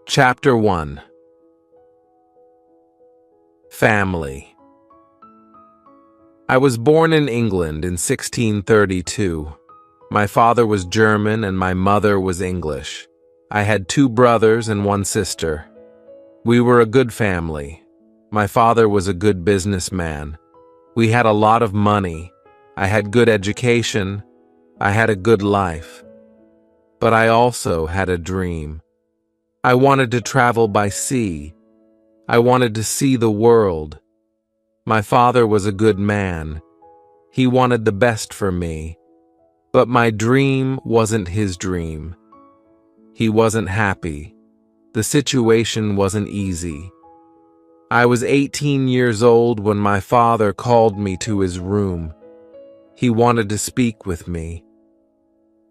Chapter 1. Family. I was born in England in 1632. My father was German and my mother was English. I had 2 brothers and 1 sister. We were a good family. My father was a good businessman. We had a lot of money. I had good education. I had a good life. But I also had a dream. I wanted to travel by sea. I wanted to see the world. My father was a good man. He wanted the best for me. But my dream wasn't his dream. He wasn't happy. The situation wasn't easy. I was 18 years old when my father called me to his room. He wanted to speak with me.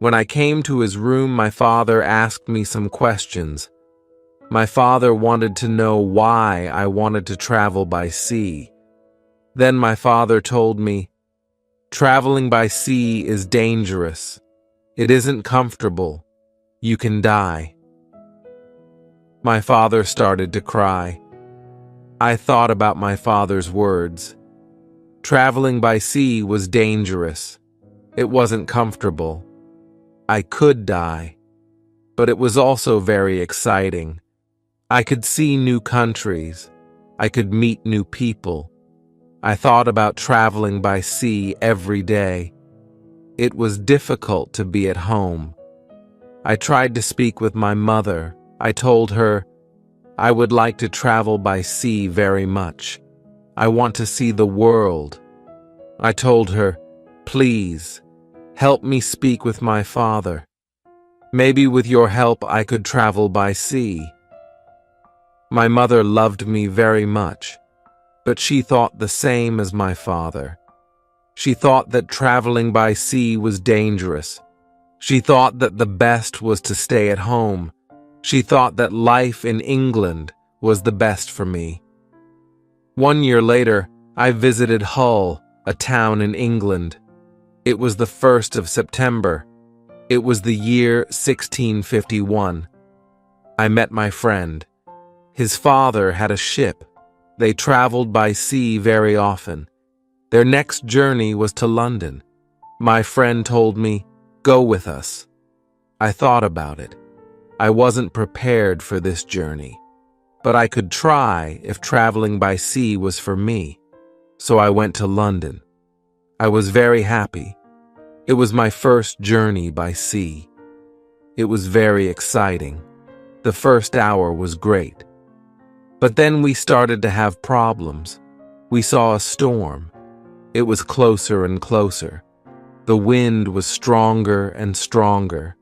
When I came to his room, my father asked me some questions. My father wanted to know why I wanted to travel by sea. Then my father told me, "Traveling by sea is dangerous. It isn't comfortable. You can die." My father started to cry. I thought about my father's words. Traveling by sea was dangerous. It wasn't comfortable. I could die, but it was also very exciting. I could see new countries. I could meet new people. I thought about traveling by sea every day. It was difficult to be at home. I tried to speak with my mother. I told her, I would like to travel by sea very much. I want to see the world. I told her, please, help me speak with my father. Maybe with your help I could travel by sea. My mother loved me very much, but she thought the same as my father. She thought that traveling by sea was dangerous. She thought that the best was to stay at home. She thought that life in England was the best for me. 1 year later, I visited Hull, a town in England. It was the 1st of September. It was the year 1651. I met my friend. His father had a ship. They traveled by sea very often. Their next journey was to London. My friend told me, "Go with us." I thought about it. I wasn't prepared for this journey, but I could try if traveling by sea was for me. So I went to London. I was very happy. It was my first journey by sea. It was very exciting. The first hour was great. But then we started to have problems. We saw a storm. It was closer and closer. The wind was stronger and stronger.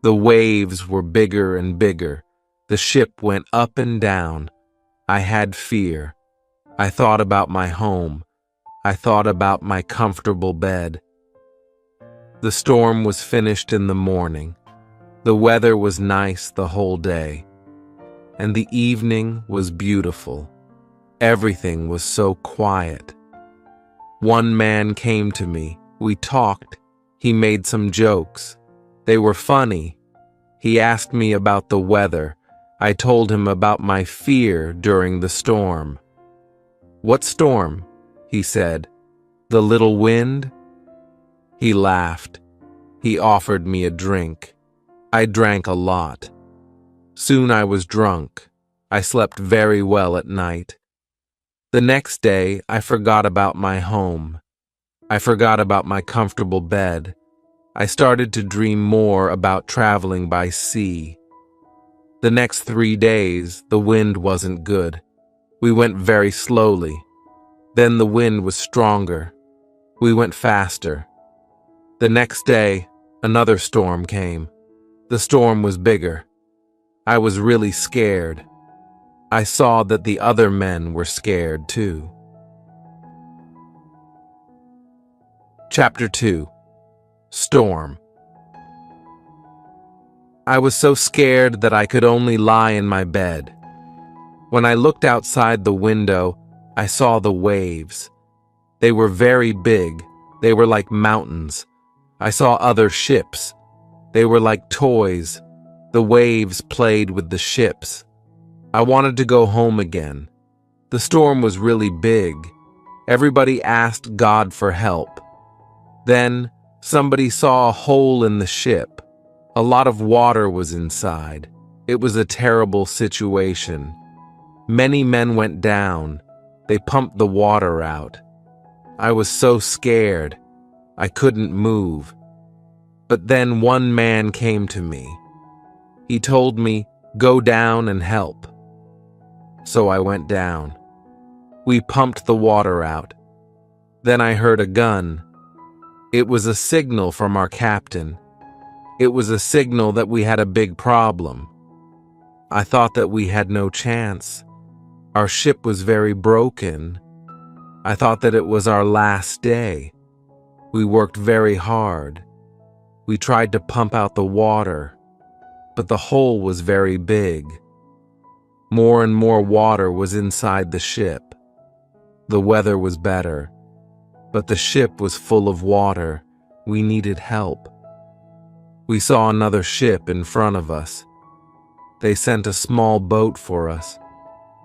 The waves were bigger and bigger. The ship went up and down. I had fear. I thought about my home. I thought about my comfortable bed. The storm was finished in the morning. The weather was nice the whole day. And the evening was beautiful. Everything was so quiet. One man came to me. We talked. He made some jokes. They were funny. He asked me about the weather. I told him about my fear during the storm. "What storm?" he said. "The little wind?" He laughed. He offered me a drink. I drank a lot. Soon I was drunk. I slept very well at night. The next day, I forgot about my home. I forgot about my comfortable bed. I started to dream more about traveling by sea. The next 3 days, the wind wasn't good. We went very slowly. Then the wind was stronger. We went faster. The next day, another storm came. The storm was bigger. I was really scared. I saw that the other men were scared too. Chapter 2. Storm. I was so scared that I could only lie in my bed. When I looked outside the window, I saw the waves. They were very big. They were like mountains. I saw other ships. They were like toys. The waves played with the ships. I wanted to go home again. The storm was really big. Everybody asked God for help. Then, somebody saw a hole in the ship. A lot of water was inside. It was a terrible situation. Many men went down. They pumped the water out. I was so scared. I couldn't move. But then one man came to me. He told me, "Go down and help." So I went down. We pumped the water out. Then I heard a gun. It was a signal from our captain. It was a signal that we had a big problem. I thought that we had no chance. Our ship was very broken. I thought that it was our last day. We worked very hard. We tried to pump out the water, but the hole was very big. More and more water was inside the ship. The weather was better, but the ship was full of water. We needed help. We saw another ship in front of us. They sent a small boat for us.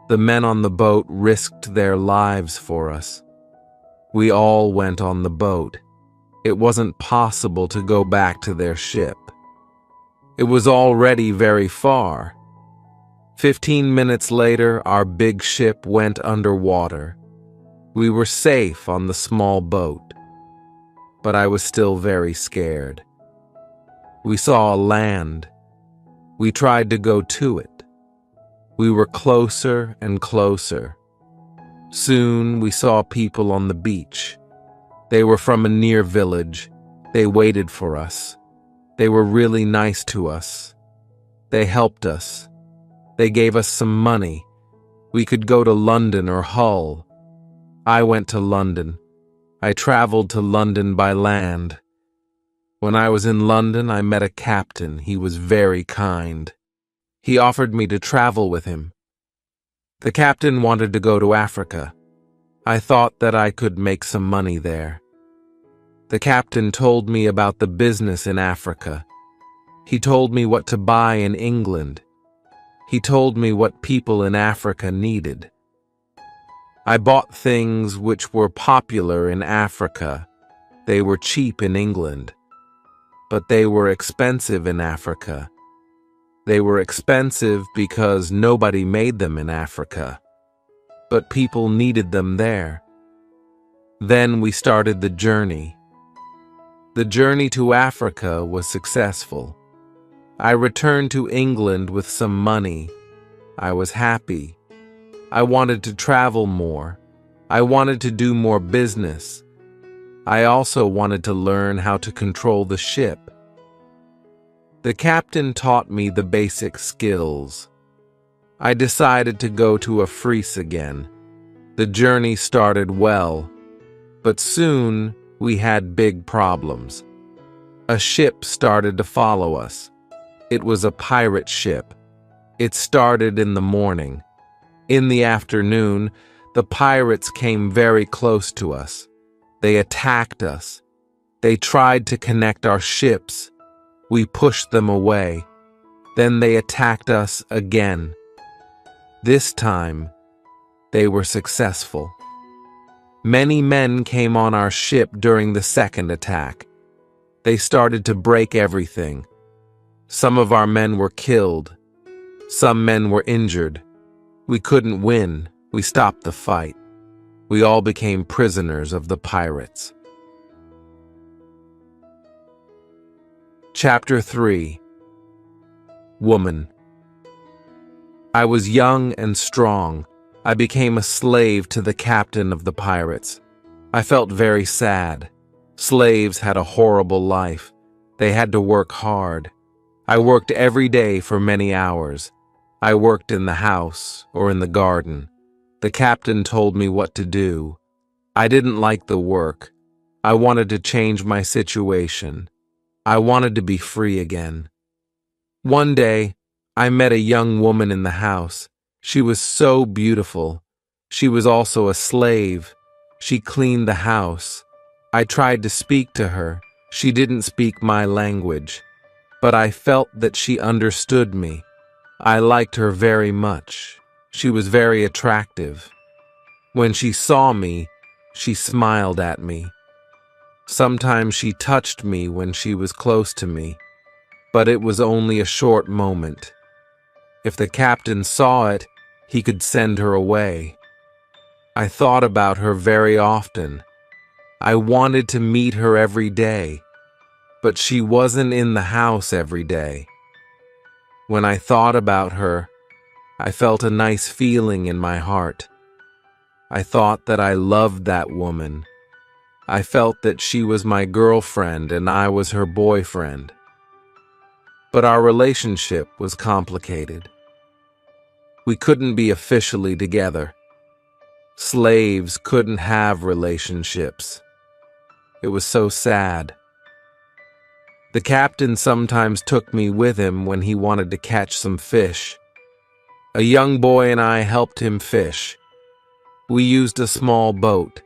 The men on the boat risked their lives for us. We all went on the boat. It wasn't possible to go back to their ship. It was already very far. 15 minutes later, our big ship went underwater. We were safe on the small boat, but I was still very scared. We saw a land. We tried to go to it. We were closer and closer. Soon we saw people on the beach. They were from a near village. They waited for us. They were really nice to us. They helped us. They gave us some money. We could go to London or Hull. I went to London. I traveled to London by land. When I was in London, I met a captain. He was very kind. He offered me to travel with him. The captain wanted to go to Africa. I thought that I could make some money there. The captain told me about the business in Africa. He told me what to buy in England. He told me what people in Africa needed. I bought things which were popular in Africa. They were cheap in England, but they were expensive in Africa. They were expensive because nobody made them in Africa, but people needed them there. Then we started the journey. The journey to Africa was successful. I returned to England with some money. I was happy. I wanted to travel more. I wanted to do more business. I also wanted to learn how to control the ship. The captain taught me the basic skills. I decided to go to Africe again. The journey started well, but soon we had big problems. A ship started to follow us. It was a pirate ship. It started in the morning. In the afternoon, the pirates came very close to us. They attacked us. They tried to connect our ships. We pushed them away. Then they attacked us again. This time, they were successful. Many men came on our ship during the second attack. They started to break everything. Some of our men were killed. Some men were injured. We couldn't win. We stopped the fight. We all became prisoners of the pirates. Chapter 3. Woman. I was young and strong. I became a slave to the captain of the pirates. I felt very sad. Slaves had a horrible life. They had to work hard. I worked every day for many hours. I worked in the house or in the garden. The captain told me what to do. I didn't like the work. I wanted to change my situation. I wanted to be free again. One day, I met a young woman in the house. She was so beautiful. She was also a slave. She cleaned the house. I tried to speak to her. She didn't speak my language, but I felt that she understood me. I liked her very much. She was very attractive. When she saw me, she smiled at me. Sometimes she touched me when she was close to me, but it was only a short moment. If the captain saw it, he could send her away. I thought about her very often. I wanted to meet her every day, but she wasn't in the house every day. When I thought about her, I felt a nice feeling in my heart. I thought that I loved that woman. I felt that she was my girlfriend and I was her boyfriend. But our relationship was complicated. We couldn't be officially together. Slaves couldn't have relationships. It was so sad. The captain sometimes took me with him when he wanted to catch some fish. A young boy and I helped him fish. We used a small boat.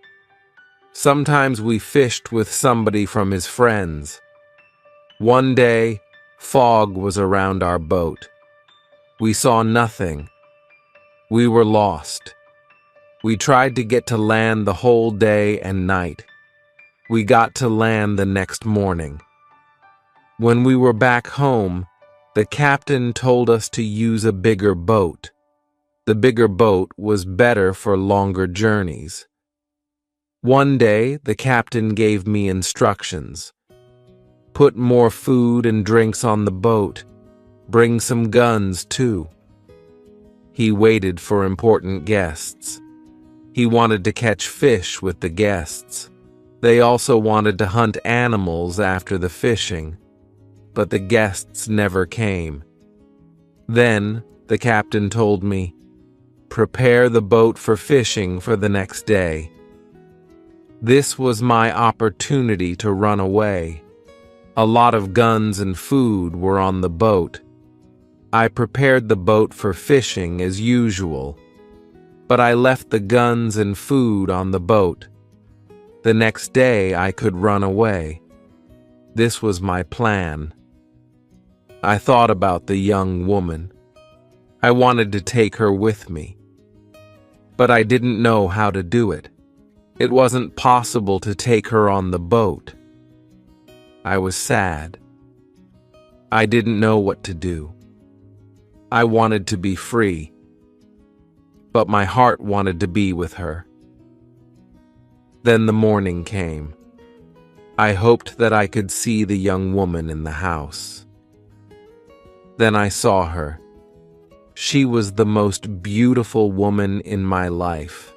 Sometimes we fished with somebody from his friends. One day, fog was around our boat. We saw nothing. We were lost. We tried to get to land the whole day and night. We got to land the next morning. When we were back home, the captain told us to use a bigger boat. The bigger boat was better for longer journeys. One day, the captain gave me instructions. Put more food and drinks on the boat. Bring some guns, too. He waited for important guests. He wanted to catch fish with the guests. They also wanted to hunt animals after the fishing, but the guests never came. Then the captain told me, "Prepare the boat for fishing for the next day." This was my opportunity to run away. A lot of guns and food were on the boat. I prepared the boat for fishing as usual, but I left the guns and food on the boat. The next day I could run away. This was my plan. I thought about the young woman. I wanted to take her with me, but I didn't know how to do it. It wasn't possible to take her on the boat. I was sad. I didn't know what to do. I wanted to be free, but my heart wanted to be with her. Then the morning came. I hoped that I could see the young woman in the house. Then I saw her. She was the most beautiful woman in my life.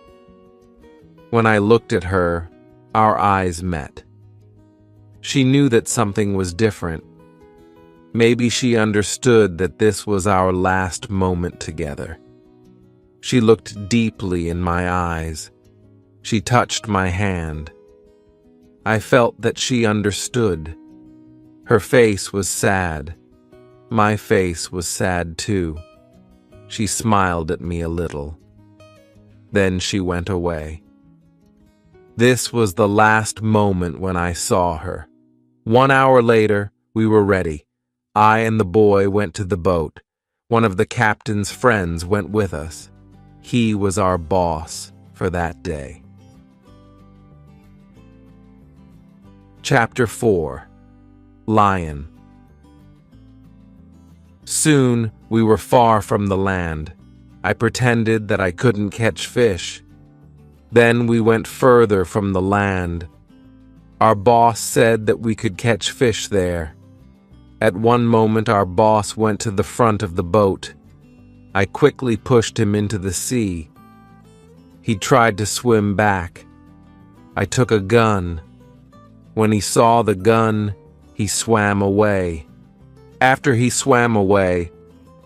When I looked at her, our eyes met. She knew that something was different. Maybe she understood that this was our last moment together. She looked deeply in my eyes. She touched my hand. I felt that she understood. Her face was sad. My face was sad too. She smiled at me a little. Then she went away. This was the last moment when I saw her. 1 hour later, we were ready. I and the boy went to the boat. One of the captain's friends went with us. He was our boss for that day. Chapter 4. Lion. Soon, we were far from the land. I pretended that I couldn't catch fish. Then we went further from the land. Our boss said that we could catch fish there. At one moment, our boss went to the front of the boat. I quickly pushed him into the sea. He tried to swim back. I took a gun. When he saw the gun, he swam away. After he swam away,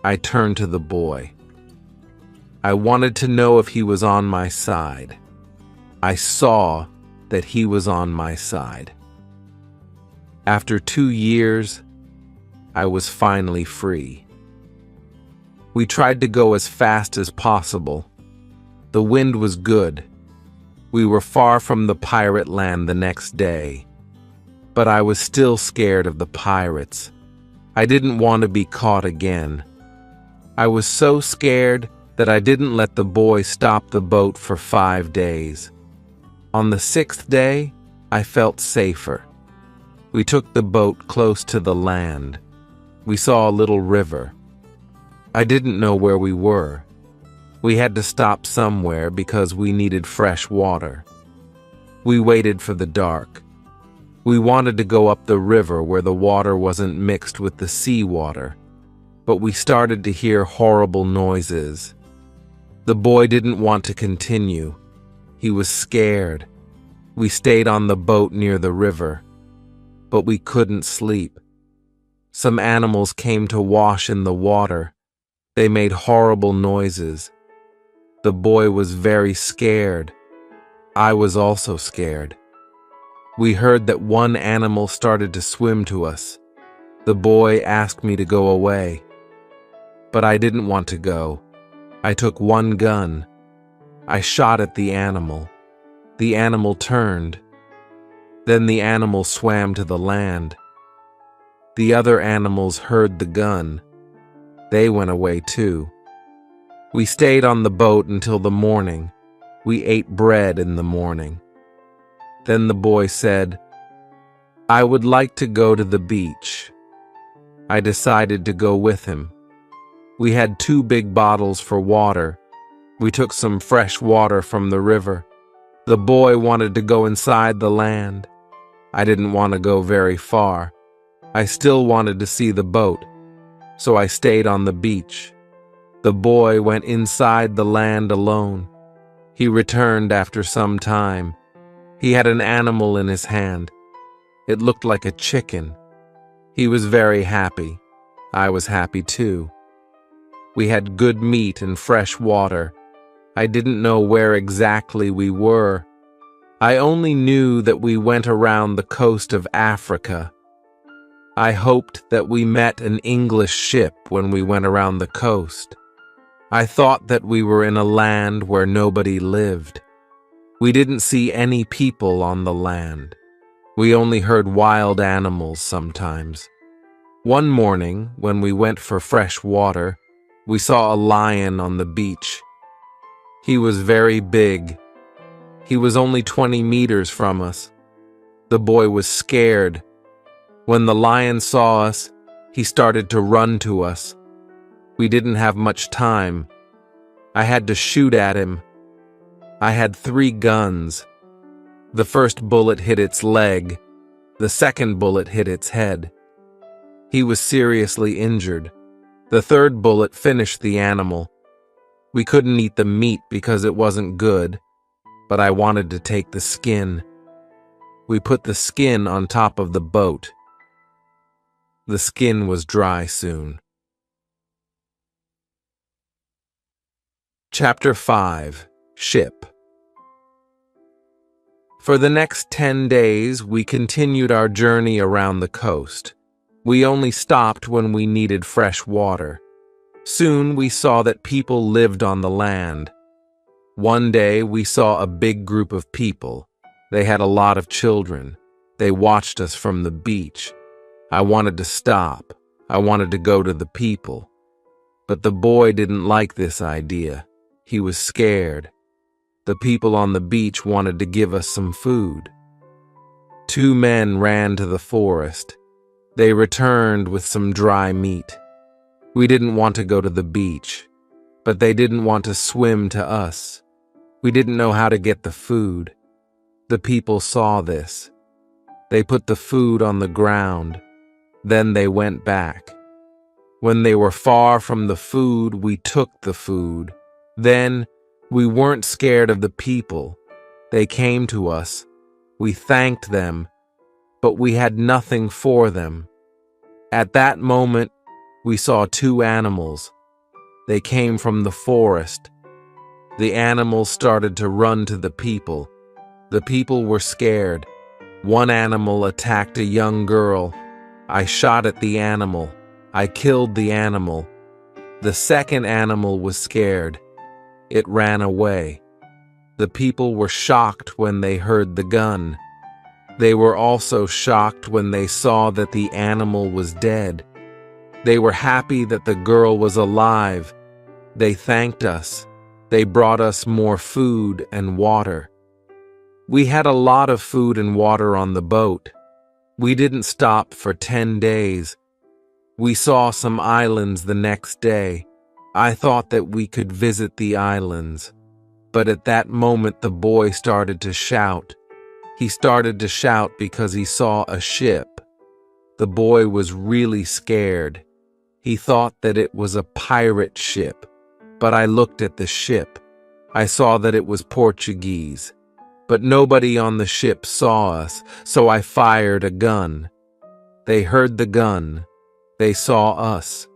I turned to the boy. I wanted to know if he was on my side. I saw that he was on my side. After 2 years, I was finally free. We tried to go as fast as possible. The wind was good. We were far from the pirate land the next day, but I was still scared of the pirates. I didn't want to be caught again. I was so scared that I didn't let the boy stop the boat for 5 days. On the 6th day, I felt safer. We took the boat close to the land. We saw a little river. I didn't know where we were. We had to stop somewhere because we needed fresh water. We waited for the dark. We wanted to go up the river where the water wasn't mixed with the seawater, but we started to hear horrible noises. The boy didn't want to continue. He was scared. We stayed on the boat near the river, but we couldn't sleep. Some animals came to wash in the water. They made horrible noises. The boy was very scared. I was also scared. We heard that one animal started to swim to us. The boy asked me to go away, but I didn't want to go. I took one gun. I shot at the animal. The animal turned. Then the animal swam to the land. The other animals heard the gun. They went away too. We stayed on the boat until the morning. We ate bread in the morning. Then the boy said, "I would like to go to the beach." I decided to go with him. We had 2 big bottles for water. We took some fresh water from the river. The boy wanted to go inside the land. I didn't want to go very far. I still wanted to see the boat, so I stayed on the beach. The boy went inside the land alone. He returned after some time. He had an animal in his hand. It looked like a chicken. He was very happy. I was happy too. We had good meat and fresh water. I didn't know where exactly we were. I only knew that we went around the coast of Africa. I hoped that we met an English ship when we went around the coast. I thought that we were in a land where nobody lived. We didn't see any people on the land. We only heard wild animals sometimes. One morning, when we went for fresh water, we saw a lion on the beach. He was very big. He was only 20 meters from us. The boy was scared. When the lion saw us, he started to run to us. We didn't have much time. I had to shoot at him. I had 3 guns. The first bullet hit its leg. The second bullet hit its head. He was seriously injured. The third bullet finished the animal. We couldn't eat the meat because it wasn't good, but I wanted to take the skin. We put the skin on top of the boat. The skin was dry soon. Chapter 5. Ship. For the next 10 days, we continued our journey around the coast. We only stopped when we needed fresh water. Soon we saw that people lived on the land. One day we saw a big group of people. They had a lot of children. They watched us from the beach. I wanted to stop. I wanted to go to the people. But the boy didn't like this idea. He was scared. The people on the beach wanted to give us some food. 2 men ran to the forest. They returned with some dry meat. We didn't want to go to the beach, but they didn't want to swim to us. We didn't know how to get the food. The people saw this. They put the food on the ground. Then they went back. When they were far from the food, we took the food. Then we weren't scared of the people. They came to us. We thanked them, but we had nothing for them. At that moment, we saw 2 animals. They came from the forest. The animals started to run to the people. The people were scared. One animal attacked a young girl. I shot at the animal. I killed the animal. The second animal was scared. It ran away. The people were shocked when they heard the gun. They were also shocked when they saw that the animal was dead. They were happy that the girl was alive. They thanked us. They brought us more food and water. We had a lot of food and water on the boat. We didn't stop for 10 days. We saw some islands the next day. I thought that we could visit the islands. But at that moment the boy started to shout. He started to shout because he saw a ship. The boy was really scared. He thought that it was a pirate ship. But I looked at the ship. I saw that it was Portuguese. But nobody on the ship saw us, so I fired a gun. They heard the gun. They saw us.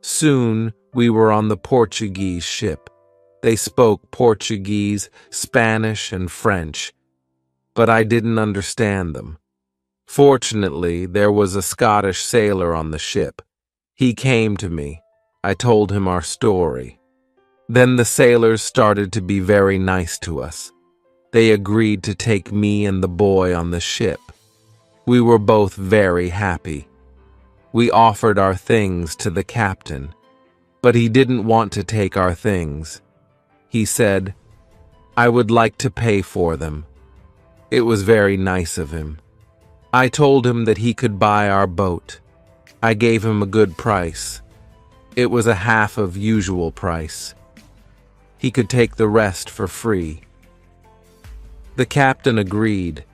Soon we were on the Portuguese ship. They spoke Portuguese, Spanish, and French, but I didn't understand them. Fortunately, there was a Scottish sailor on the ship. He came to me. I told him our story. Then the sailors started to be very nice to us. They agreed to take me and the boy on the ship. We were both very happy. We offered our things to the captain, but he didn't want to take our things. He said, "I would like to pay for them." It was very nice of him. I told him that he could buy our boat. I gave him a good price. It was a half of usual price. He could take the rest for free. The captain agreed.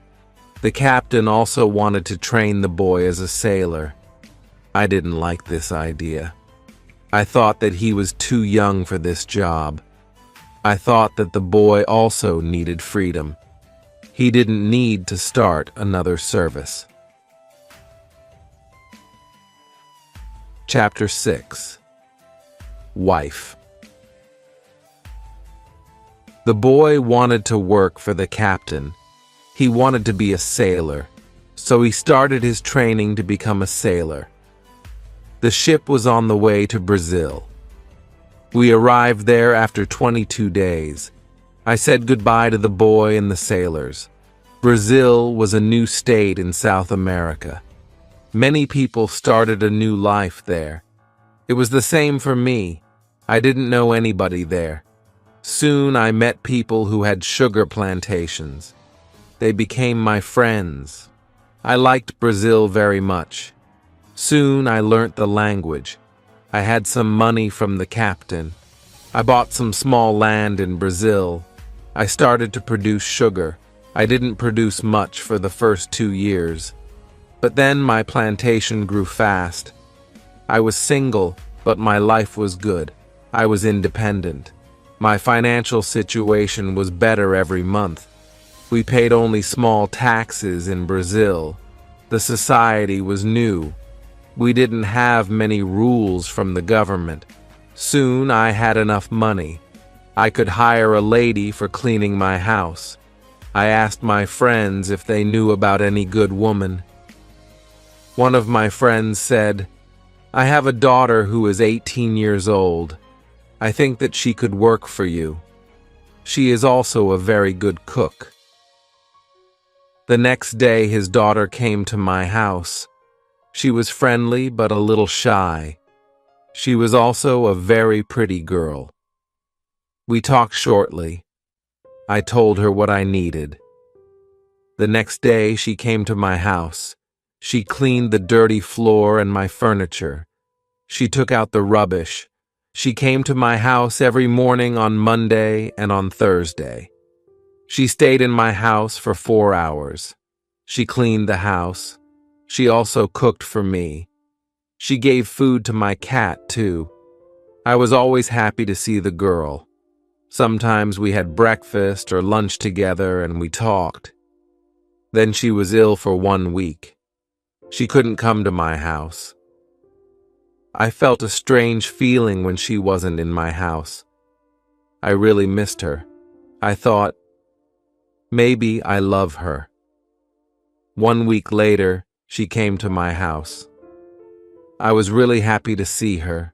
The captain also wanted to train the boy as a sailor. I didn't like this idea. I thought that he was too young for this job. I thought that the boy also needed freedom. He didn't need to start another service. Chapter 6. Wife. The boy wanted to work for the captain. He wanted to be a sailor, so he started his training to become a sailor. The ship was on the way to Brazil. We arrived there after 22 days. I said goodbye to the boy and the sailors. Brazil was a new state in South America. Many people started a new life there. It was the same for me. I didn't know anybody there. Soon I met people who had sugar plantations. They became my friends. I liked Brazil very much. Soon I learnt the language. I had some money from the captain. I bought some small land in Brazil. I started to produce sugar. I didn't produce much for the first 2 years. But then my plantation grew fast. I was single, but my life was good. I was independent. My financial situation was better every month. We paid only small taxes in Brazil. The society was new. We didn't have many rules from the government. Soon I had enough money. I could hire a lady for cleaning my house. I asked my friends if they knew about any good woman. One of my friends said, "I have a daughter who is 18 years old. I think that she could work for you. She is also a very good cook." The next day his daughter came to my house. She was friendly but a little shy. She was also a very pretty girl. We talked shortly. I told her what I needed. The next day she came to my house. She cleaned the dirty floor and my furniture. She took out the rubbish. She came to my house every morning on Monday and on Thursday. She stayed in my house for 4 hours. She cleaned the house. She also cooked for me. She gave food to my cat, too. I was always happy to see the girl. Sometimes we had breakfast or lunch together and we talked. Then she was ill for 1 week. She couldn't come to my house. I felt a strange feeling when she wasn't in my house. I really missed her. I thought, maybe I love her. 1 week later, she came to my house. I was really happy to see her.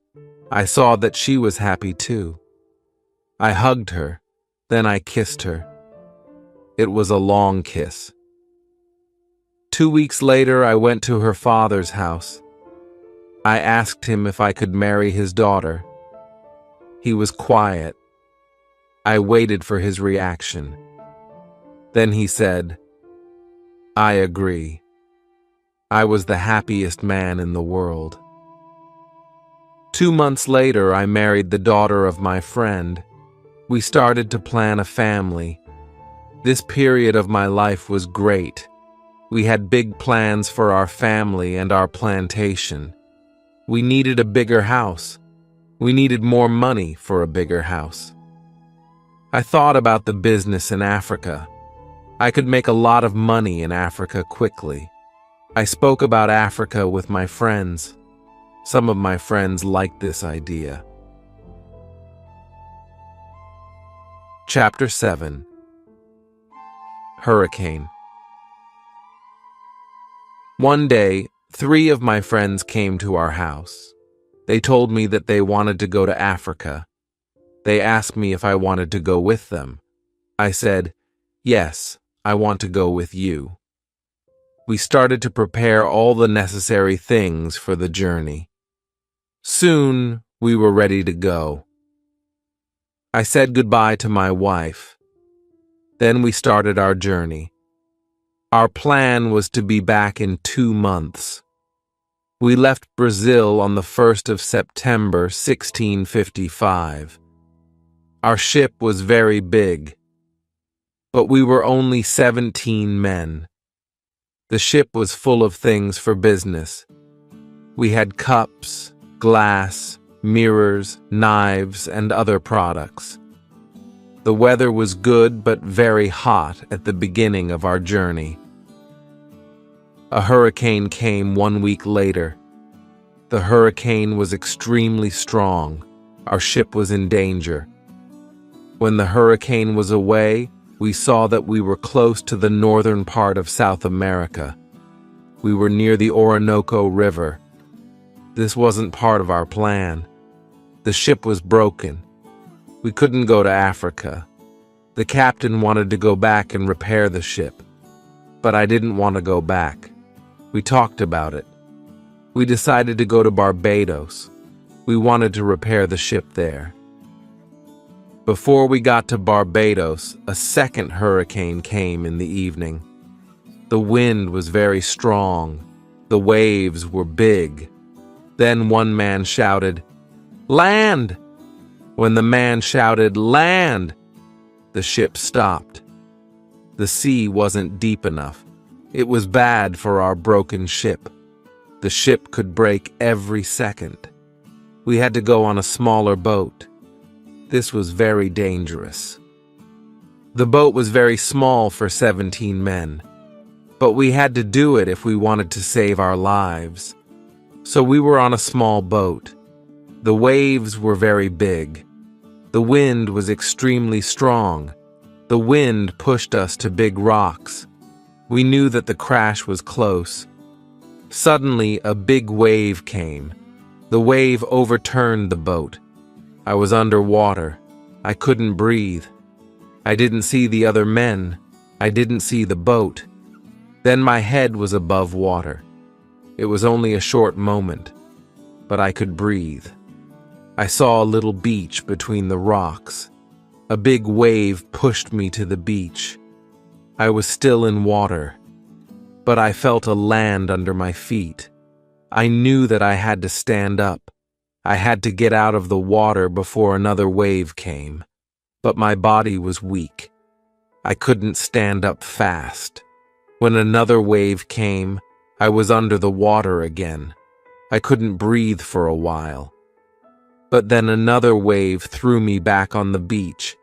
I saw that she was happy too. I hugged her, then I kissed her. It was a long kiss. 2 weeks later, I went to her father's house. I asked him if I could marry his daughter. He was quiet. I waited for his reaction. Then he said, "I agree." I was the happiest man in the world. 2 months later, I married the daughter of my friend. We started to plan a family. This period of my life was great. We had big plans for our family and our plantation. We needed a bigger house. We needed more money for a bigger house. I thought about the business in Africa. I could make a lot of money in Africa quickly. I spoke about Africa with my friends. Some of my friends liked this idea. Chapter 7. Hurricane. One day, 3 of my friends came to our house. They told me that they wanted to go to Africa. They asked me if I wanted to go with them. I said, "Yes, I want to go with you." We started to prepare all the necessary things for the journey. Soon, we were ready to go. I said goodbye to my wife. Then we started our journey. Our plan was to be back in 2 months. We left Brazil on the 1st of September, 1655. Our ship was very big, but we were only 17 men. The ship was full of things for business. We had cups, glass, mirrors, knives, and other products. The weather was good but very hot at the beginning of our journey. A hurricane came 1 week later. The hurricane was extremely strong. Our ship was in danger. When the hurricane was away, we saw that we were close to the northern part of South America. We were near the Orinoco River. This wasn't part of our plan. The ship was broken. We couldn't go to Africa. The captain wanted to go back and repair the ship, but I didn't want to go back. We talked about it. We decided to go to Barbados. We wanted to repair the ship there. Before we got to Barbados, a second hurricane came in the evening. The wind was very strong. The waves were big. Then one man shouted, "Land!" When the man shouted, "Land!" the ship stopped. The sea wasn't deep enough. It was bad for our broken ship. The ship could break every second. We had to go on a smaller boat. This was very dangerous. The boat was very small for 17 men, but we had to do it if we wanted to save our lives. So we were on a small boat. The waves were very big. The wind was extremely strong. The wind pushed us to big rocks. We knew that the crash was close. Suddenly, a big wave came. The wave overturned the boat. I was underwater. I couldn't breathe. I didn't see the other men. I didn't see the boat. Then my head was above water. It was only a short moment, but I could breathe. I saw a little beach between the rocks. A big wave pushed me to the beach. I was still in water, but I felt a land under my feet. I knew that I had to stand up. I had to get out of the water before another wave came, but my body was weak. I couldn't stand up fast. When another wave came, I was under the water again. I couldn't breathe for a while. But then another wave threw me back on the beach.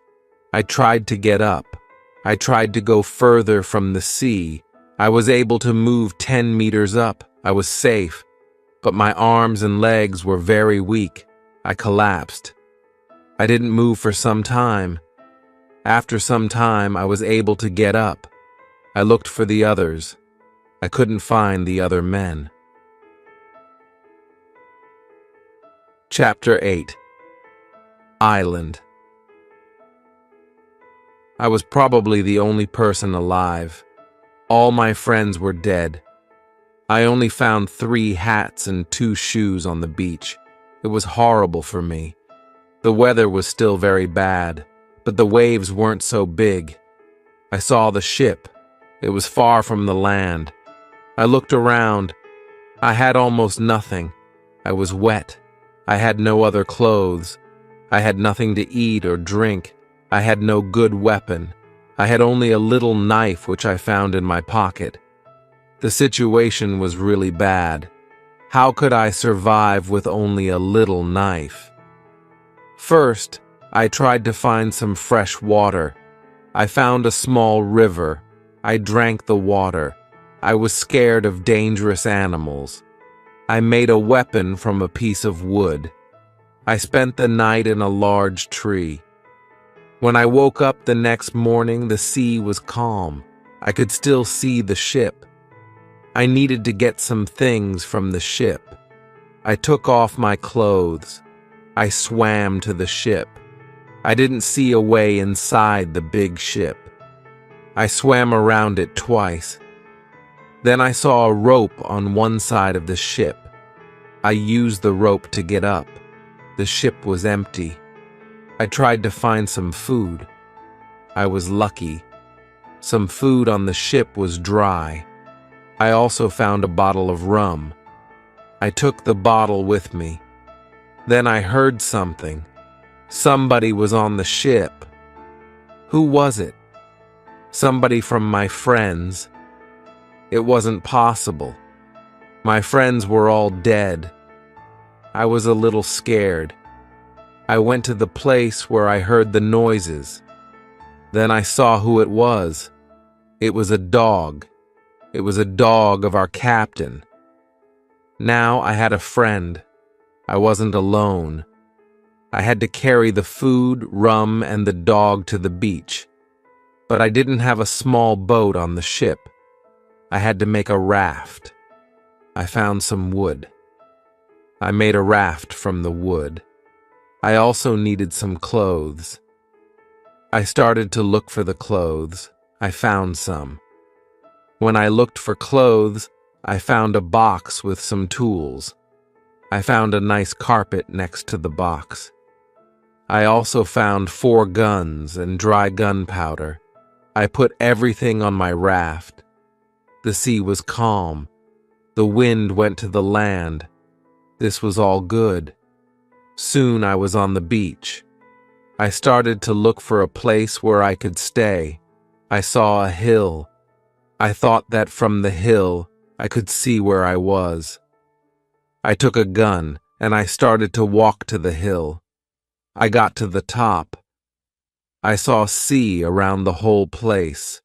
I tried to get up. I tried to go further from the sea. I was able to move 10 meters up. I was safe. But my arms and legs were very weak. I collapsed. I didn't move for some time. After some time, I was able to get up. I looked for the others. I couldn't find the other men. Chapter 8. Island. I was probably the only person alive. All my friends were dead. I only found 3 hats and 2 shoes on the beach. It was horrible for me. The weather was still very bad, but the waves weren't so big. I saw the ship. It was far from the land. I looked around. I had almost nothing. I was wet. I had no other clothes. I had nothing to eat or drink. I had no good weapon. I had only a little knife which I found in my pocket. The situation was really bad. How could I survive with only a little knife? First, I tried to find some fresh water. I found a small river. I drank the water. I was scared of dangerous animals. I made a weapon from a piece of wood. I spent the night in a large tree. When I woke up the next morning, the sea was calm. I could still see the ship. I needed to get some things from the ship. I took off my clothes. I swam to the ship. I didn't see a way inside the big ship. I swam around it twice. Then I saw a rope on one side of the ship. I used the rope to get up. The ship was empty. I tried to find some food. I was lucky. Some food on the ship was dry. I also found a bottle of rum. I took the bottle with me. Then I heard something. Somebody was on the ship. Who was it? Somebody from my friends. It wasn't possible. My friends were all dead. I was a little scared. I went to the place where I heard the noises. Then I saw who it was. It was a dog. It was a dog of our captain. Now I had a friend. I wasn't alone. I had to carry the food, rum, and the dog to the beach. But I didn't have a small boat on the ship. I had to make a raft. I found some wood. I made a raft from the wood. I also needed some clothes. I started to look for the clothes. I found some. When I looked for clothes, I found a box with some tools. I found a nice carpet next to the box. I also found 4 guns and dry gunpowder. I put everything on my raft. The sea was calm. The wind went to the land. This was all good. Soon I was on the beach. I started to look for a place where I could stay. I saw a hill. I thought that from the hill I could see where I was. I took a gun and I started to walk to the hill. I got to the top. I saw sea around the whole place.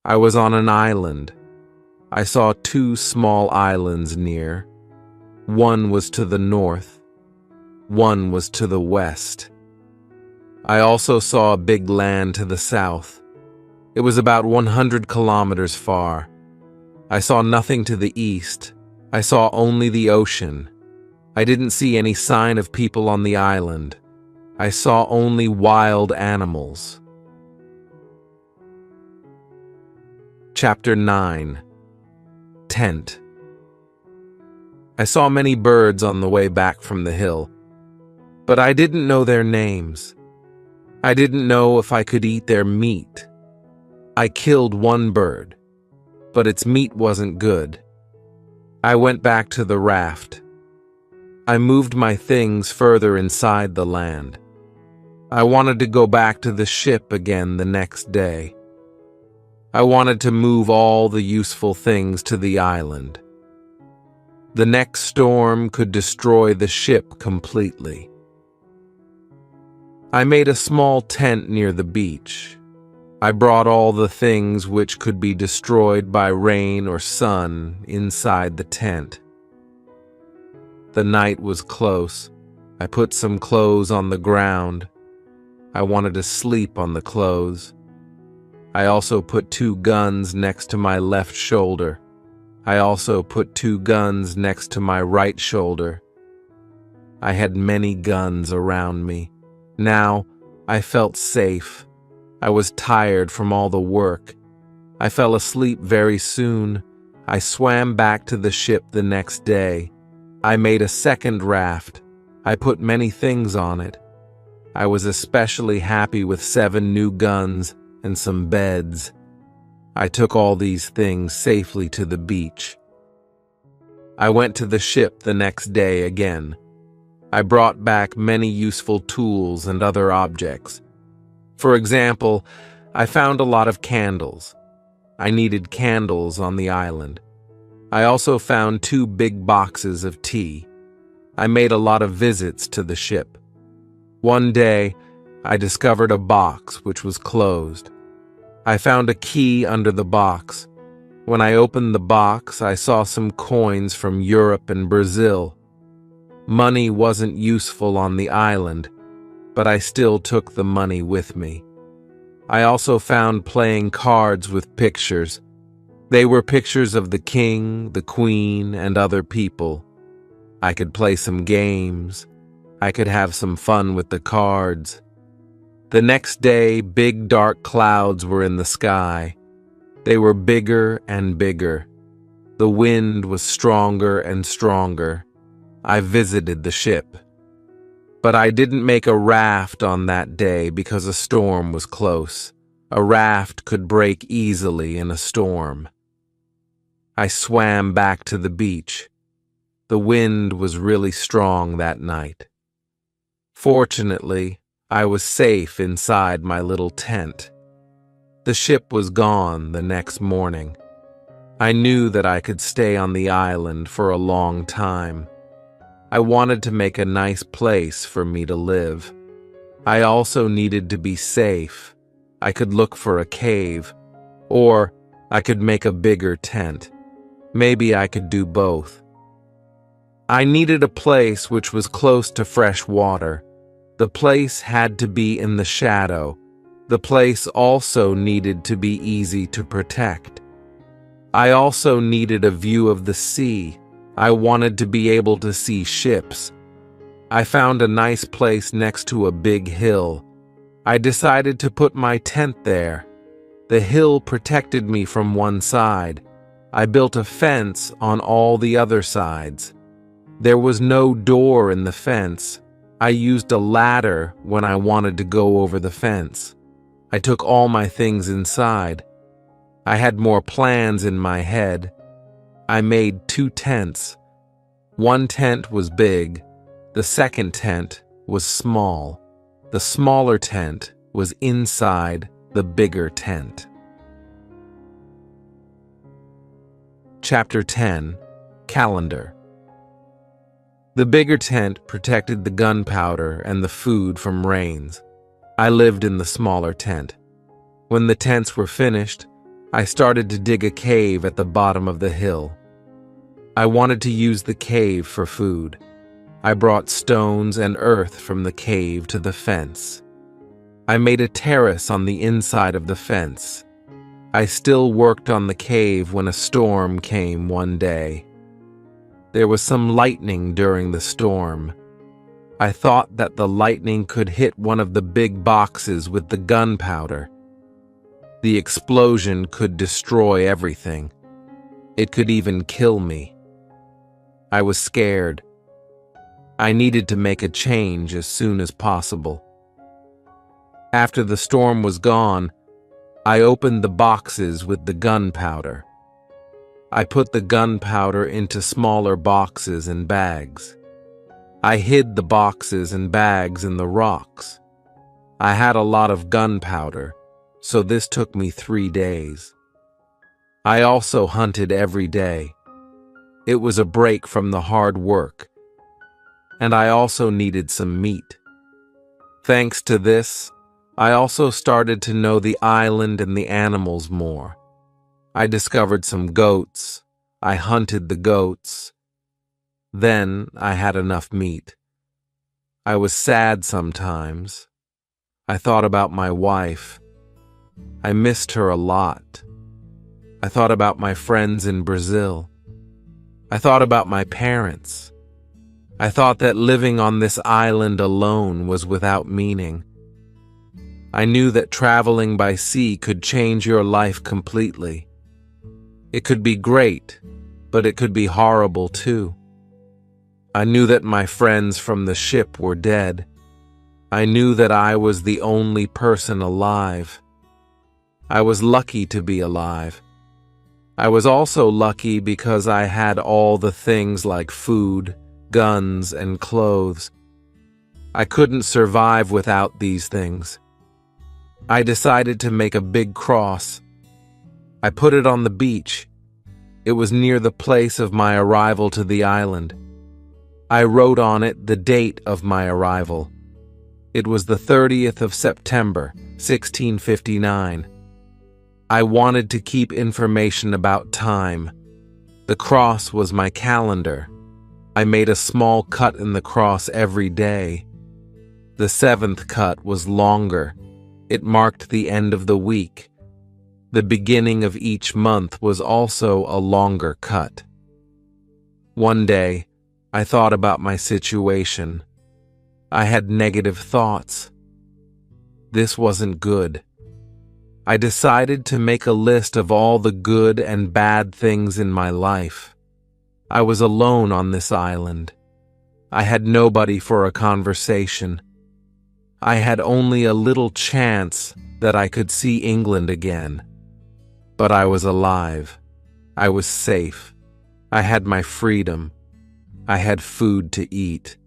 I was on an island. I saw 2 small islands near. One was to the north. One was to the west. I also saw a big land to the south. It was about 100 kilometers far. I saw nothing to the east. I saw only the ocean. I didn't see any sign of people on the island. I saw only wild animals. Chapter 9. Tent. I saw many birds on the way back from the hill, but I didn't know their names. I didn't know if I could eat their meat. I killed one bird, but its meat wasn't good. I went back to the raft. I moved my things further inside the land. I wanted to go back to the ship again the next day. I wanted to move all the useful things to the island. The next storm could destroy the ship completely. I made a small tent near the beach. I brought all the things which could be destroyed by rain or sun inside the tent. The night was close. I put some clothes on the ground. I wanted to sleep on the clothes. I also put 2 guns next to my left shoulder. I also put 2 guns next to my right shoulder. I had many guns around me. Now I felt safe. I was tired from all the work. I fell asleep very soon. I swam back to the ship the next day. I made a second raft. I put many things on it. I was especially happy with 7 new guns and some beds. I took all these things safely to the beach. I went to the ship the next day again. I brought back many useful tools and other objects. For example, I found a lot of candles. I needed candles on the island. I also found 2 big boxes of tea. I made a lot of visits to the ship. One day, I discovered a box which was closed. I found a key under the box. When I opened the box, I saw some coins from Europe and Brazil. Money wasn't useful on the island, but I still took the money with me. I also found playing cards with pictures. They were pictures of the king, the queen, and other people. I could play some games. I could have some fun with the cards. The next day, big dark clouds were in the sky. They were bigger and bigger. The wind was stronger and stronger. I visited the ship. But I didn't make a raft on that day because a storm was close. A raft could break easily in a storm. I swam back to the beach. The wind was really strong that night. Fortunately, I was safe inside my little tent. The ship was gone the next morning. I knew that I could stay on the island for a long time. I wanted to make a nice place for me to live. I also needed to be safe. I could look for a cave, or I could make a bigger tent. Maybe I could do both. I needed a place which was close to fresh water. The place had to be in the shadow. The place also needed to be easy to protect. I also needed a view of the sea. I wanted to be able to see ships. I found a nice place next to a big hill. I decided to put my tent there. The hill protected me from one side. I built a fence on all the other sides. There was no door in the fence. I used a ladder when I wanted to go over the fence. I took all my things inside. I had more plans in my head. I made 2 tents. One tent was big. The second tent was small. The smaller tent was inside the bigger tent. Chapter 10. Calendar. The bigger tent protected the gunpowder and the food from rains. I lived in the smaller tent. When the tents were finished, I started to dig a cave at the bottom of the hill. I wanted to use the cave for food. I brought stones and earth from the cave to the fence. I made a terrace on the inside of the fence. I still worked on the cave when a storm came one day. There was some lightning during the storm. I thought that the lightning could hit one of the big boxes with the gunpowder. The explosion could destroy everything. It could even kill me. I was scared. I needed to make a change as soon as possible. After the storm was gone, I opened the boxes with the gunpowder. I put the gunpowder into smaller boxes and bags. I hid the boxes and bags in the rocks. I had a lot of gunpowder, so this took me 3 days. I also hunted every day. It was a break from the hard work, and I also needed some meat. Thanks to this, I also started to know the island and the animals more. I discovered some goats. I hunted the goats. Then I had enough meat. I was sad sometimes. I thought about my wife. I missed her a lot. I thought about my friends in Brazil. I thought about my parents. I thought that living on this island alone was without meaning. I knew that traveling by sea could change your life completely. It could be great, but it could be horrible too. I knew that my friends from the ship were dead. I knew that I was the only person alive. I was lucky to be alive. I was also lucky because I had all the things like food, guns, and clothes. I couldn't survive without these things. I decided to make a big cross. I put it on the beach. It was near the place of my arrival to the island. I wrote on it the date of my arrival. It was the 30th of September, 1659. I wanted to keep information about time. The cross was my calendar. I made a small cut in the cross every day. The 7th cut was longer. It marked the end of the week. The beginning of each month was also a longer cut. One day, I thought about my situation. I had negative thoughts. This wasn't good. I decided to make a list of all the good and bad things in my life. I was alone on this island. I had nobody for a conversation. I had only a little chance that I could see England again. But I was alive. I was safe. I had my freedom. I had food to eat.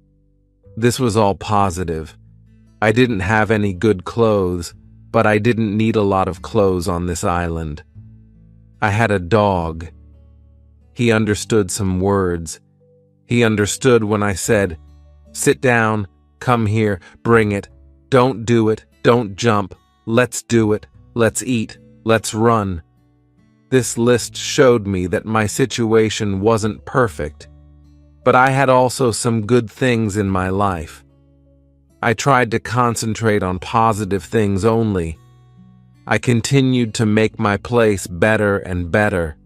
This was all positive. I didn't have any good clothes, but I didn't need a lot of clothes on this island. I had a dog. He understood some words. He understood when I said, "Sit down, come here, bring it, don't do it, don't jump, let's do it, let's eat, let's run." This list showed me that my situation wasn't perfect, but I had also some good things in my life. I tried to concentrate on positive things only. I continued to make my place better and better.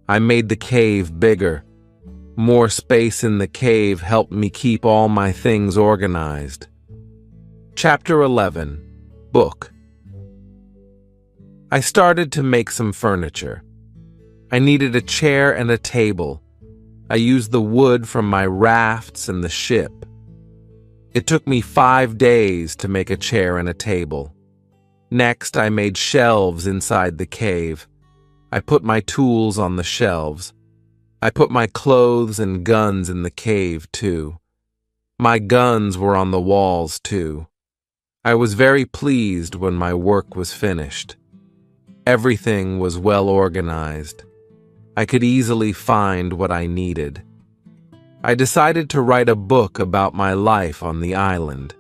I made the cave bigger. More space in the cave helped me keep all my things organized. Chapter 11. Book. I started to make some furniture. I needed a chair and a table. I used the wood from my rafts and the ship. It took me 5 days to make a chair and a table. Next, I made shelves inside the cave. I put my tools on the shelves. I put my clothes and guns in the cave, too. My guns were on the walls, too. I was very pleased when my work was finished. Everything was well organized. I could easily find what I needed. I decided to write a book about my life on the island.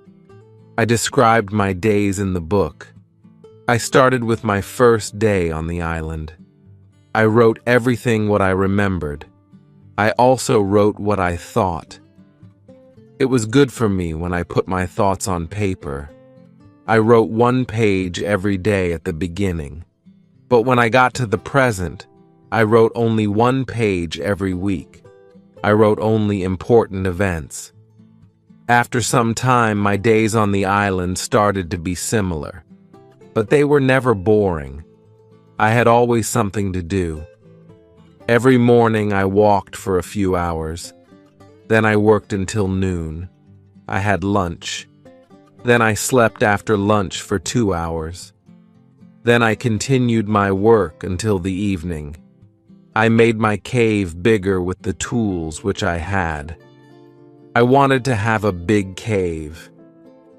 I described my days in the book. I started with my first day on the island. I wrote everything what I remembered. I also wrote what I thought. It was good for me when I put my thoughts on paper. I wrote 1 page every day at the beginning. But when I got to the present, I wrote only 1 page every week. I wrote only important events. After some time, my days on the island started to be similar. But they were never boring. I had always something to do. Every morning I walked for a few hours. Then I worked until noon. I had lunch. Then I slept after lunch for 2 hours. Then I continued my work until the evening. I made my cave bigger with the tools which I had. I wanted to have a big cave.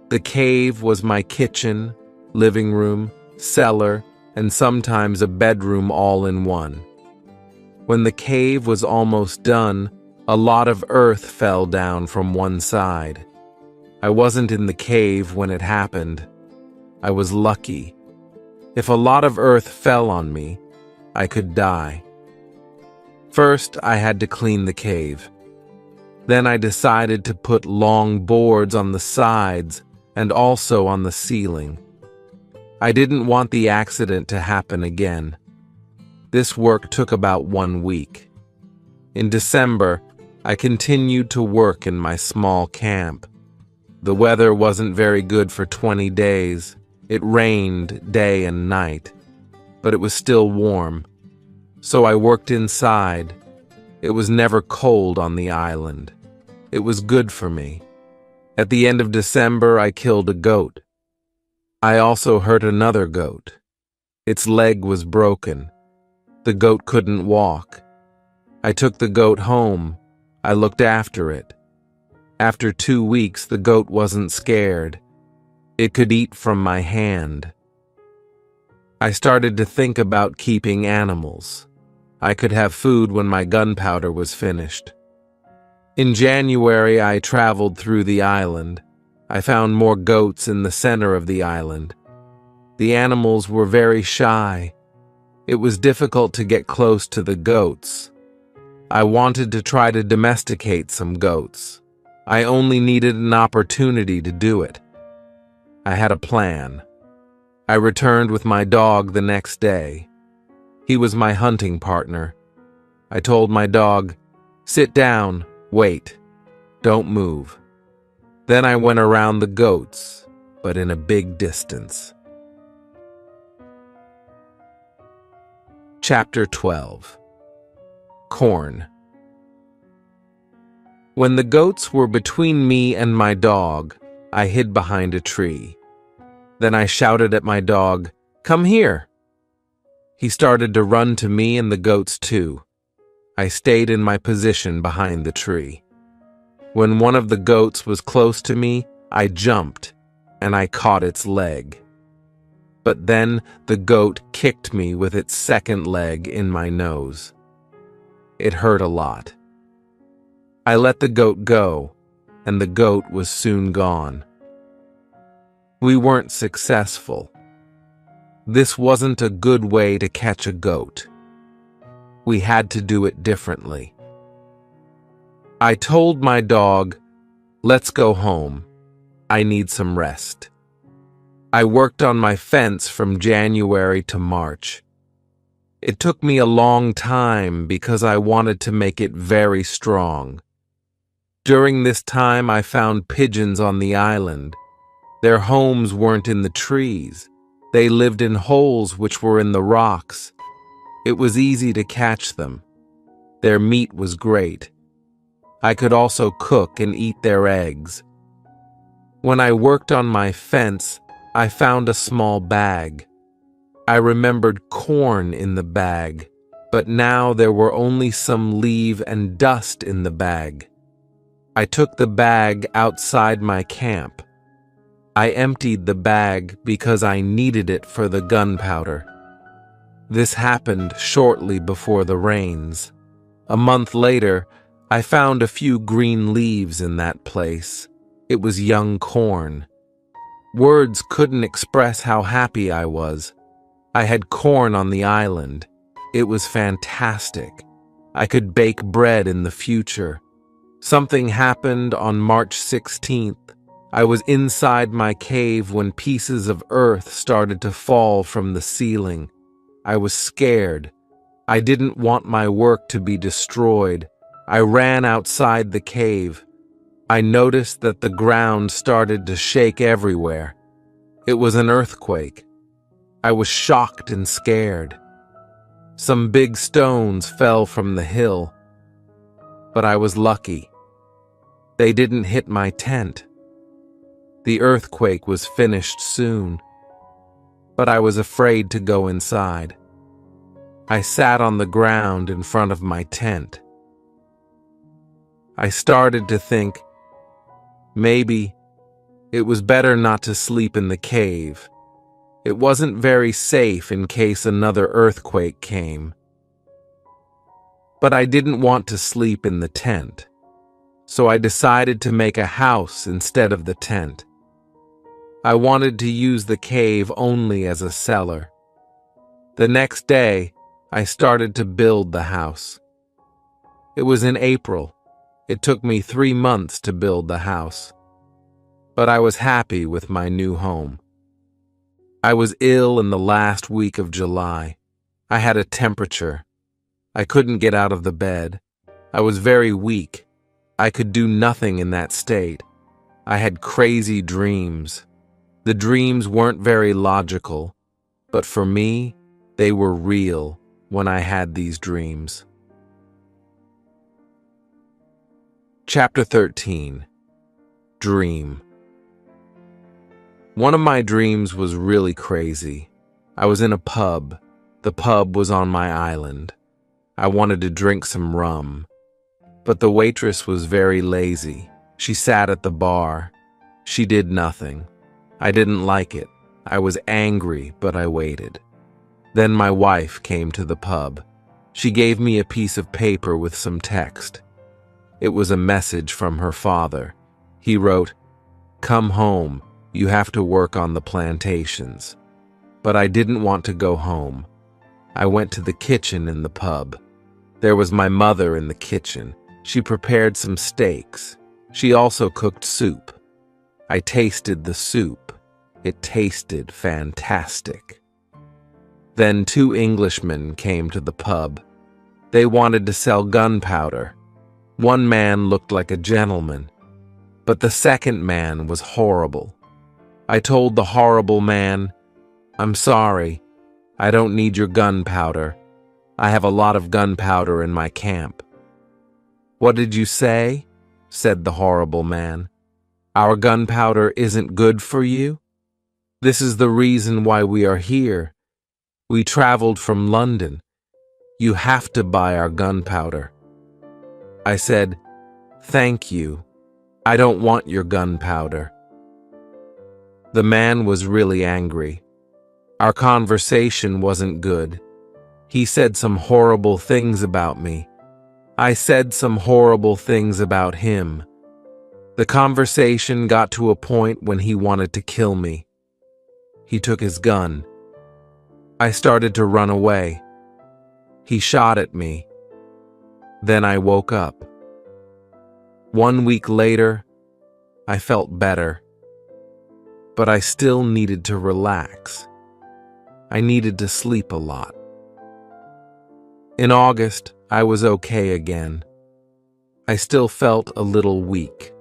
The cave was my kitchen, living room, cellar, and sometimes a bedroom all in one. When the cave was almost done, a lot of earth fell down from one side. I wasn't in the cave when it happened. I was lucky. If a lot of earth fell on me, I could die. First, I had to clean the cave. Then I decided to put long boards on the sides and also on the ceiling. I didn't want the accident to happen again. This work took about 1 week. In December, I continued to work in my small camp. The weather wasn't very good for 20 days. It rained day and night, but it was still warm. So I worked inside. It was never cold on the island. It was good for me. At the end of December, I killed a goat. I also hurt another goat. Its leg was broken. The goat couldn't walk. I took the goat home. I looked after it. After 2 weeks, the goat wasn't scared. It could eat from my hand. I started to think about keeping animals. I could have food when my gunpowder was finished. In January, I traveled through the island. I found more goats in the center of the island. The animals were very shy. It was difficult to get close to the goats. I wanted to try to domesticate some goats. I only needed an opportunity to do it. I had a plan. I returned with my dog the next day. He was my hunting partner. I told my dog, "Sit down, wait, don't move." Then I went around the goats, but in a big distance. Chapter 12. Corn. When the goats were between me and my dog, I hid behind a tree. Then I shouted at my dog, "Come here!" He started to run to me and the goats too. I stayed in my position behind the tree. When one of the goats was close to me, I jumped and I caught its leg. But then the goat kicked me with its second leg in my nose. It hurt a lot. I let the goat go, and the goat was soon gone. We weren't successful. This wasn't a good way to catch a goat. We had to do it differently. I told my dog, "Let's go home. I need some rest." I worked on my fence from January to March. It took me a long time because I wanted to make it very strong. During this time, I found pigeons on the island. Their homes weren't in the trees. They lived in holes which were in the rocks. It was easy to catch them. Their meat was great. I could also cook and eat their eggs. When I worked on my fence, I found a small bag. I remembered corn in the bag, but now there were only some leaf and dust in the bag. I took the bag outside my camp. I emptied the bag because I needed it for the gunpowder. This happened shortly before the rains. A month later, I found a few green leaves in that place. It was young corn. Words couldn't express how happy I was. I had corn on the island. It was fantastic. I could bake bread in the future. Something happened on March 16th. I was inside my cave when pieces of earth started to fall from the ceiling. I was scared. I didn't want my work to be destroyed. I ran outside the cave. I noticed that the ground started to shake everywhere. It was an earthquake. I was shocked and scared. Some big stones fell from the hill. But I was lucky. They didn't hit my tent. The earthquake was finished soon. But I was afraid to go inside. I sat on the ground in front of my tent. I started to think, maybe it was better not to sleep in the cave. It wasn't very safe in case another earthquake came. But I didn't want to sleep in the tent, so I decided to make a house instead of the tent. I wanted to use the cave only as a cellar. The next day, I started to build the house. It was in April. It took me 3 months to build the house. But I was happy with my new home. I was ill in the last week of July. I had a temperature. I couldn't get out of the bed. I was very weak. I could do nothing in that state. I had crazy dreams. The dreams weren't very logical, but for me, they were real. when I had these dreams. Chapter 13. Dream. One of my dreams was really crazy. I was in a pub. The pub was on my island. I wanted to drink some rum, but the waitress was very lazy. She sat at the bar. She did nothing. I didn't like it. I was angry, but I waited. Then my wife came to the pub. She gave me a piece of paper with some text. It was a message from her father. He wrote, "Come home. You have to work on the plantations." But I didn't want to go home. I went to the kitchen in the pub. There was my mother in the kitchen. She prepared some steaks. She also cooked soup. I tasted the soup. It tasted fantastic. Then 2 Englishmen came to the pub. They wanted to sell gunpowder. One man looked like a gentleman, but the second man was horrible. I told the horrible man, "I'm sorry. I don't need your gunpowder. I have a lot of gunpowder in my camp." "What did you say?" said the horrible man. "Our gunpowder isn't good for you? This is the reason why we are here. We traveled from London. You have to buy our gunpowder." I said, "Thank you. I don't want your gunpowder." The man was really angry. Our conversation wasn't good. He said some horrible things about me. I said some horrible things about him. The conversation got to a point when he wanted to kill me. He took his gun. I started to run away. He shot at me. Then I woke up. 1 week later, I felt better. But I still needed to relax. I needed to sleep a lot. In August, I was okay again. I still felt a little weak.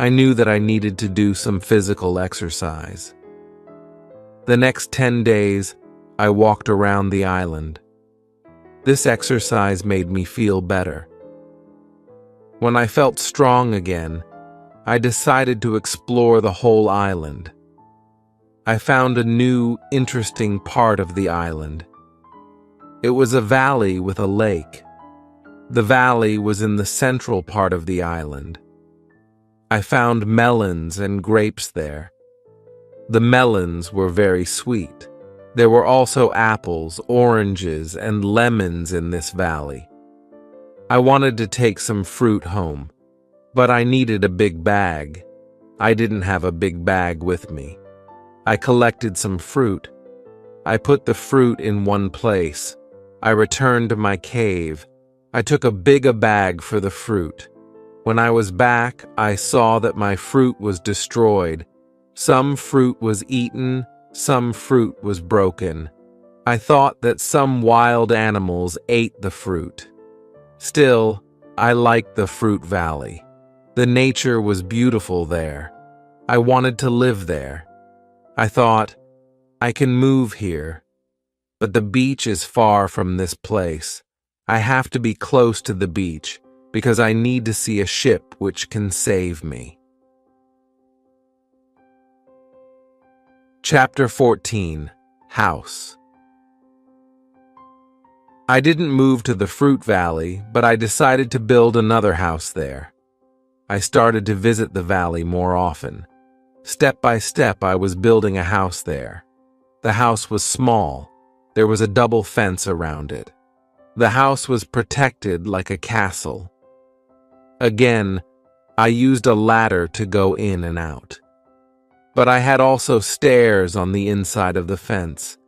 I knew that I needed to do some physical exercise. The next 10 days, I walked around the island. This exercise made me feel better. When I felt strong again, I decided to explore the whole island. I found a new, interesting part of the island. It was a valley with a lake. The valley was in the central part of the island. I found melons and grapes there. The melons were very sweet. There were also apples, oranges, and lemons in this valley. I wanted to take some fruit home, but I needed a big bag. I didn't have a big bag with me. I collected some fruit. I put the fruit in one place. I returned to my cave. I took a bigger bag for the fruit. When I was back, I saw that my fruit was destroyed. Some fruit was eaten, some fruit was broken. I thought that some wild animals ate the fruit. Still, I liked the fruit valley. The nature was beautiful there. I wanted to live there. I thought, I can move here, but the beach is far from this place. I have to be close to the beach because I need to see a ship which can save me. Chapter 14. House. I didn't move to the fruit valley, but I decided to build another house there. I started to visit the valley more often. Step by step, I was building a house there. The house was small. There was a double fence around it. The house was protected like a castle. Again, I used a ladder to go in and out. But I had also stairs on the inside of the fence.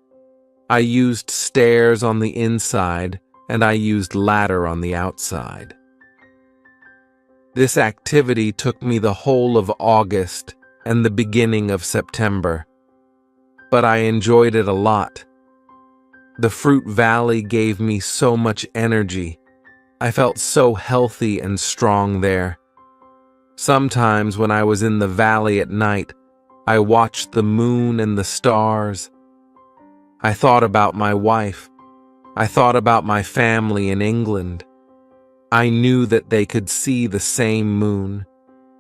I used stairs on the inside, and I used ladder on the outside. This activity took me the whole of August and the beginning of September, but I enjoyed it a lot. The fruit valley gave me so much energy. I felt so healthy and strong there. Sometimes when I was in the valley at night, I watched the moon and the stars. I thought about my wife. I thought about my family in England. I knew that they could see the same moon.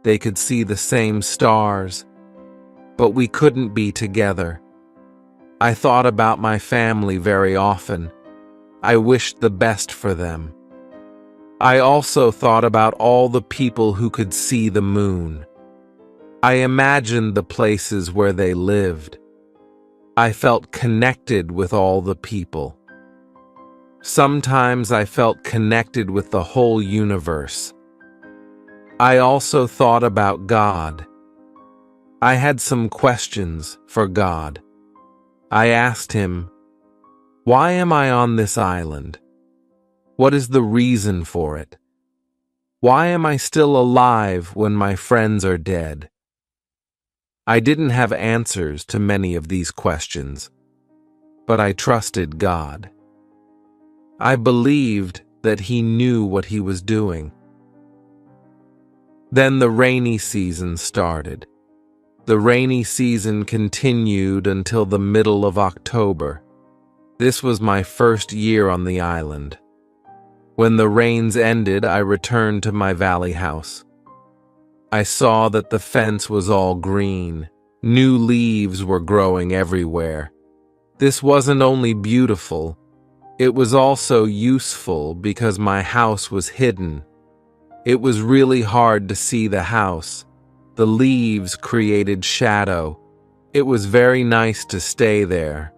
They could see the same stars. But we couldn't be together. I thought about my family very often. I wished the best for them. I also thought about all the people who could see the moon. I imagined the places where they lived. I felt connected with all the people. Sometimes I felt connected with the whole universe. I also thought about God. I had some questions for God. I asked him, "Why am I on this island? What is the reason for it? Why am I still alive when my friends are dead?" I didn't have answers to many of these questions, but I trusted God. I believed that he knew what he was doing. Then the rainy season started. The rainy season continued until the middle of October. This was my first year on the island. When the rains ended, I returned to my valley house. I saw that the fence was all green. New leaves were growing everywhere. This wasn't only beautiful, it was also useful because my house was hidden. It was really hard to see the house. The leaves created shadow. It was very nice to stay there.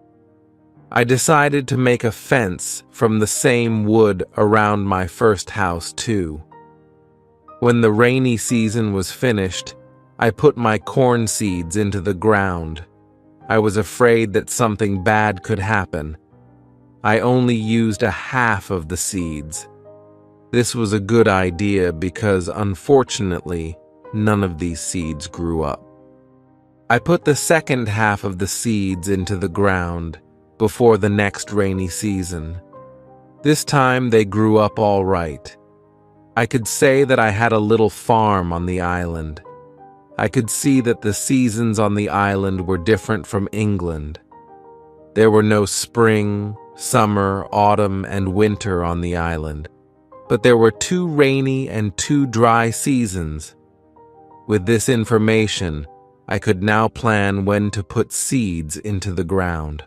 I decided to make a fence from the same wood around my first house too. When the rainy season was finished, I put my corn seeds into the ground. I was afraid that something bad could happen. I only used a half of the seeds. This was a good idea because, unfortunately, none of these seeds grew up. I put the second half of the seeds into the ground before the next rainy season. This time they grew up all right. I could say that I had a little farm on the island. I could see that the seasons on the island were different from England. There were no spring, summer, autumn, and winter on the island, but there were 2 rainy and 2 dry seasons. With this information, I could now plan when to put seeds into the ground.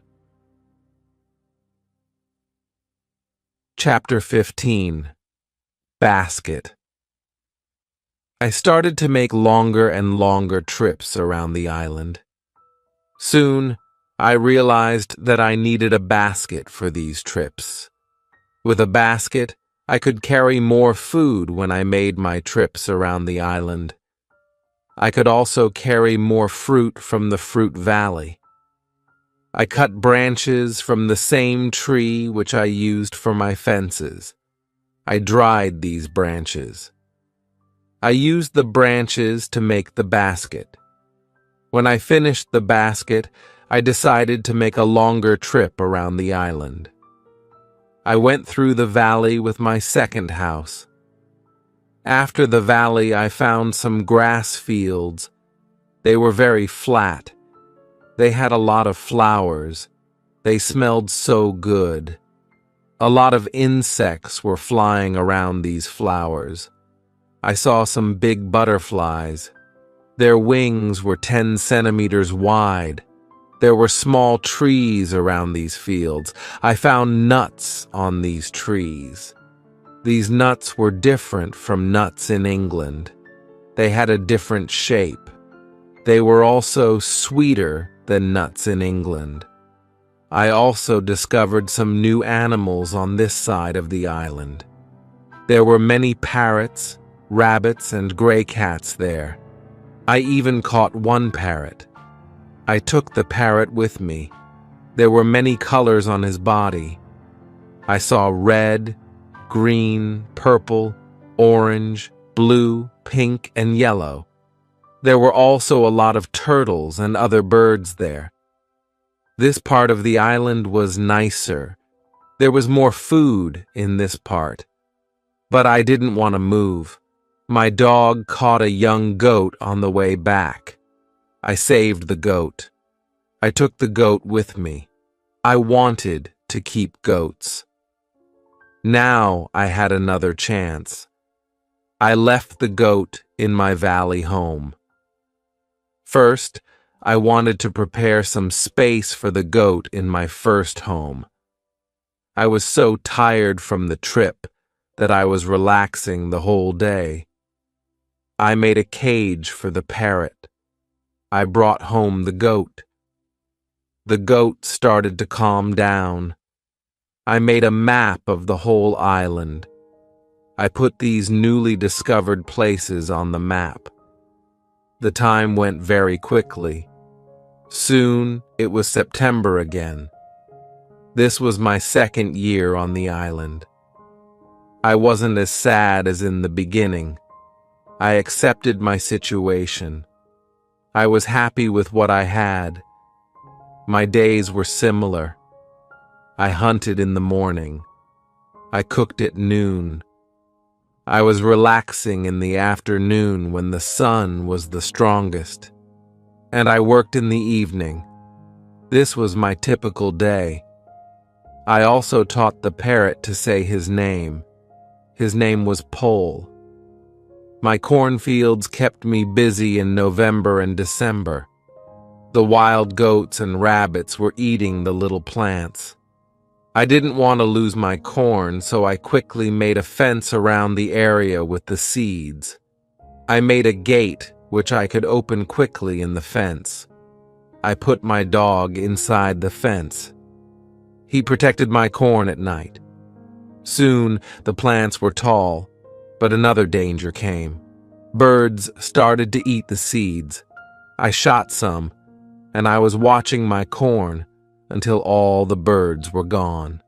Chapter 15. Basket. I started to make longer and longer trips around the island. Soon, I realized that I needed a basket for these trips. With a basket, I could carry more food when I made my trips around the island. I could also carry more fruit from the fruit valley. I cut branches from the same tree which I used for my fences. I dried these branches. I used the branches to make the basket. When I finished the basket, I decided to make a longer trip around the island. I went through the valley with my second house. After the valley, I found some grass fields. They were very flat. They had a lot of flowers. They smelled so good. A lot of insects were flying around these flowers. I saw some big butterflies. Their wings were 10 centimeters wide. There were small trees around these fields. I found nuts on these trees. These nuts were different from nuts in England. They had a different shape. They were also sweeter than nuts in England. I also discovered some new animals on this side of the island. There were many parrots, rabbits, and gray cats there. I even caught one parrot. I took the parrot with me. There were many colors on his body. I saw red, green, purple, orange, blue, pink, and yellow. There were also a lot of turtles and other birds there. This part of the island was nicer. There was more food in this part. But I didn't want to move. My dog caught a young goat on the way back. I saved the goat. I took the goat with me. I wanted to keep goats. Now I had another chance. I left the goat in my valley home. First, I wanted to prepare some space for the goat in my first home. I was so tired from the trip that I was relaxing the whole day. I made a cage for the parrot. I brought home the goat. The goat started to calm down. I made a map of the whole island. I put these newly discovered places on the map. The time went very quickly. Soon it was September again. This was my second year on the island. I wasn't as sad as in the beginning. I accepted my situation. I was happy with what I had. My days were similar. I hunted in the morning. I cooked at noon. I was relaxing in the afternoon when the sun was the strongest. And I worked in the evening. This was my typical day. I also taught the parrot to say his name. His name was Pole. My cornfields kept me busy in November and December. The wild goats and rabbits were eating the little plants. I didn't want to lose my corn, so I quickly made a fence around the area with the seeds. I made a gate which I could open quickly in the fence. I put my dog inside the fence. He protected my corn at night. Soon the plants were tall, but another danger came. Birds started to eat the seeds. I shot some, and I was watching my corn until all the birds were gone.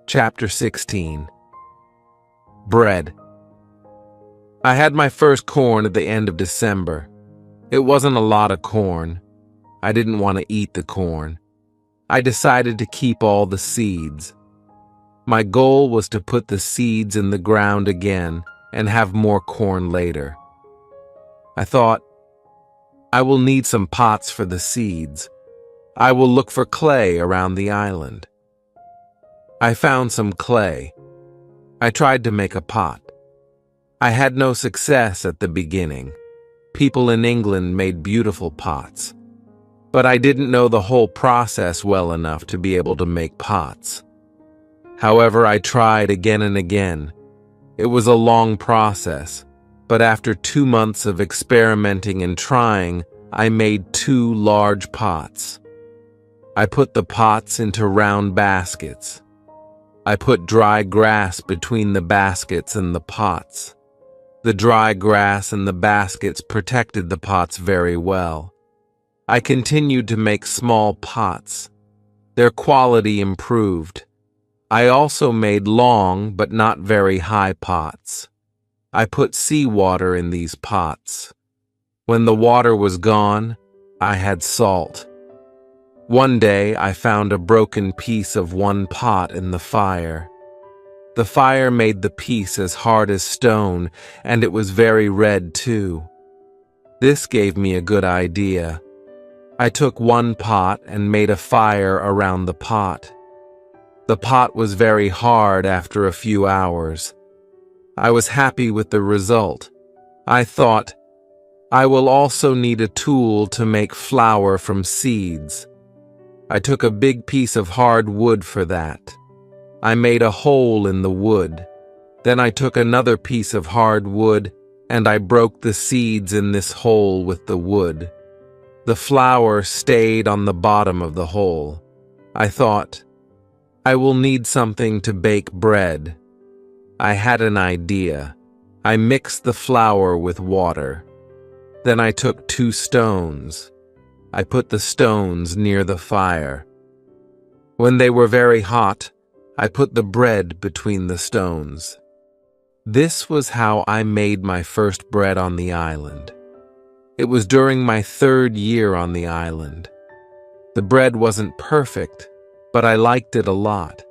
Chapter 16. Bread. I had my first corn at the end of December. It wasn't a lot of corn. I didn't want to eat the corn. I decided to keep all the seeds. My goal was to put the seeds in the ground again and have more corn later. I thought, I will need some pots for the seeds. I will look for clay around the island. I found some clay. I tried to make a pot. I had no success at the beginning. People in England made beautiful pots. But I didn't know the whole process well enough to be able to make pots. However, I tried again and again. It was a long process, but after 2 months of experimenting and trying, I made 2 large pots. I put the pots into round baskets. I put dry grass between the baskets and the pots. The dry grass and the baskets protected the pots very well. I continued to make small pots. Their quality improved. I also made long but not very high pots. I put seawater in these pots. When the water was gone, I had salt. One day I found a broken piece of one pot in the fire. The fire made the piece as hard as stone, and it was very red too. This gave me a good idea. I took one pot and made a fire around the pot. The pot was very hard after a few hours. I was happy with the result. I thought, I will also need a tool to make flour from seeds. I took a big piece of hard wood for that. I made a hole in the wood. Then I took another piece of hard wood and I broke the seeds in this hole with the wood. The flour stayed on the bottom of the hole. I thought, I will need something to bake bread. I had an idea. I mixed the flour with water. Then I took 2 stones. I put the stones near the fire. When they were very hot, I put the bread between the stones. This was how I made my first bread on the island. It was during my 3rd year on the island. The bread wasn't perfect, but I liked it a lot.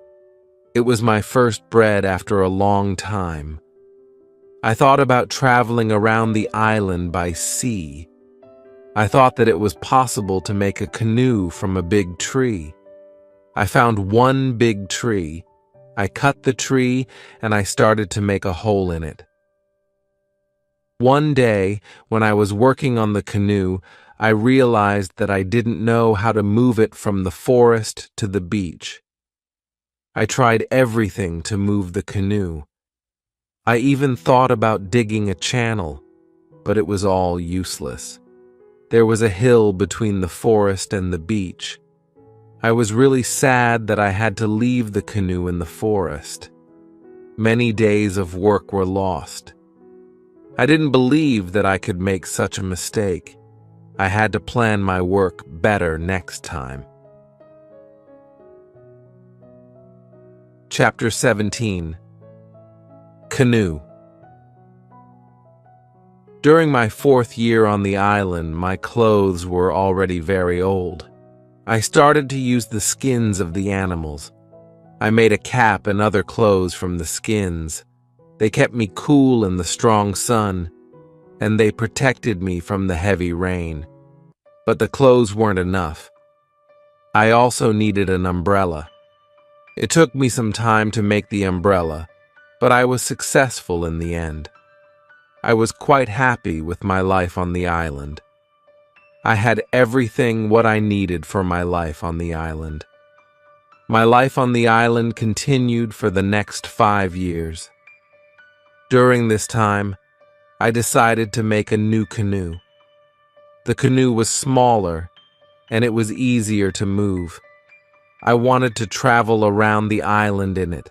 It was my first bread after a long time. I thought about traveling around the island by sea. I thought that it was possible to make a canoe from a big tree. I found one big tree. I cut the tree and I started to make a hole in it. One day, when I was working on the canoe, I realized that I didn't know how to move it from the forest to the beach. I tried everything to move the canoe. I even thought about digging a channel, but it was all useless. There was a hill between the forest and the beach. I was really sad that I had to leave the canoe in the forest. Many days of work were lost. I didn't believe that I could make such a mistake. I had to plan my work better next time. Chapter 17. Canoe. During my 4th year on the island, my clothes were already very old. I started to use the skins of the animals. I made a cap and other clothes from the skins. They kept me cool in the strong sun, and they protected me from the heavy rain. But the clothes weren't enough. I also needed an umbrella. It took me some time to make the umbrella, but I was successful in the end. I was quite happy with my life on the island. I had everything what I needed for my life on the island. My life on the island continued for the next 5 years. During this time, I decided to make a new canoe. The canoe was smaller, and it was easier to move. I wanted to travel around the island in it.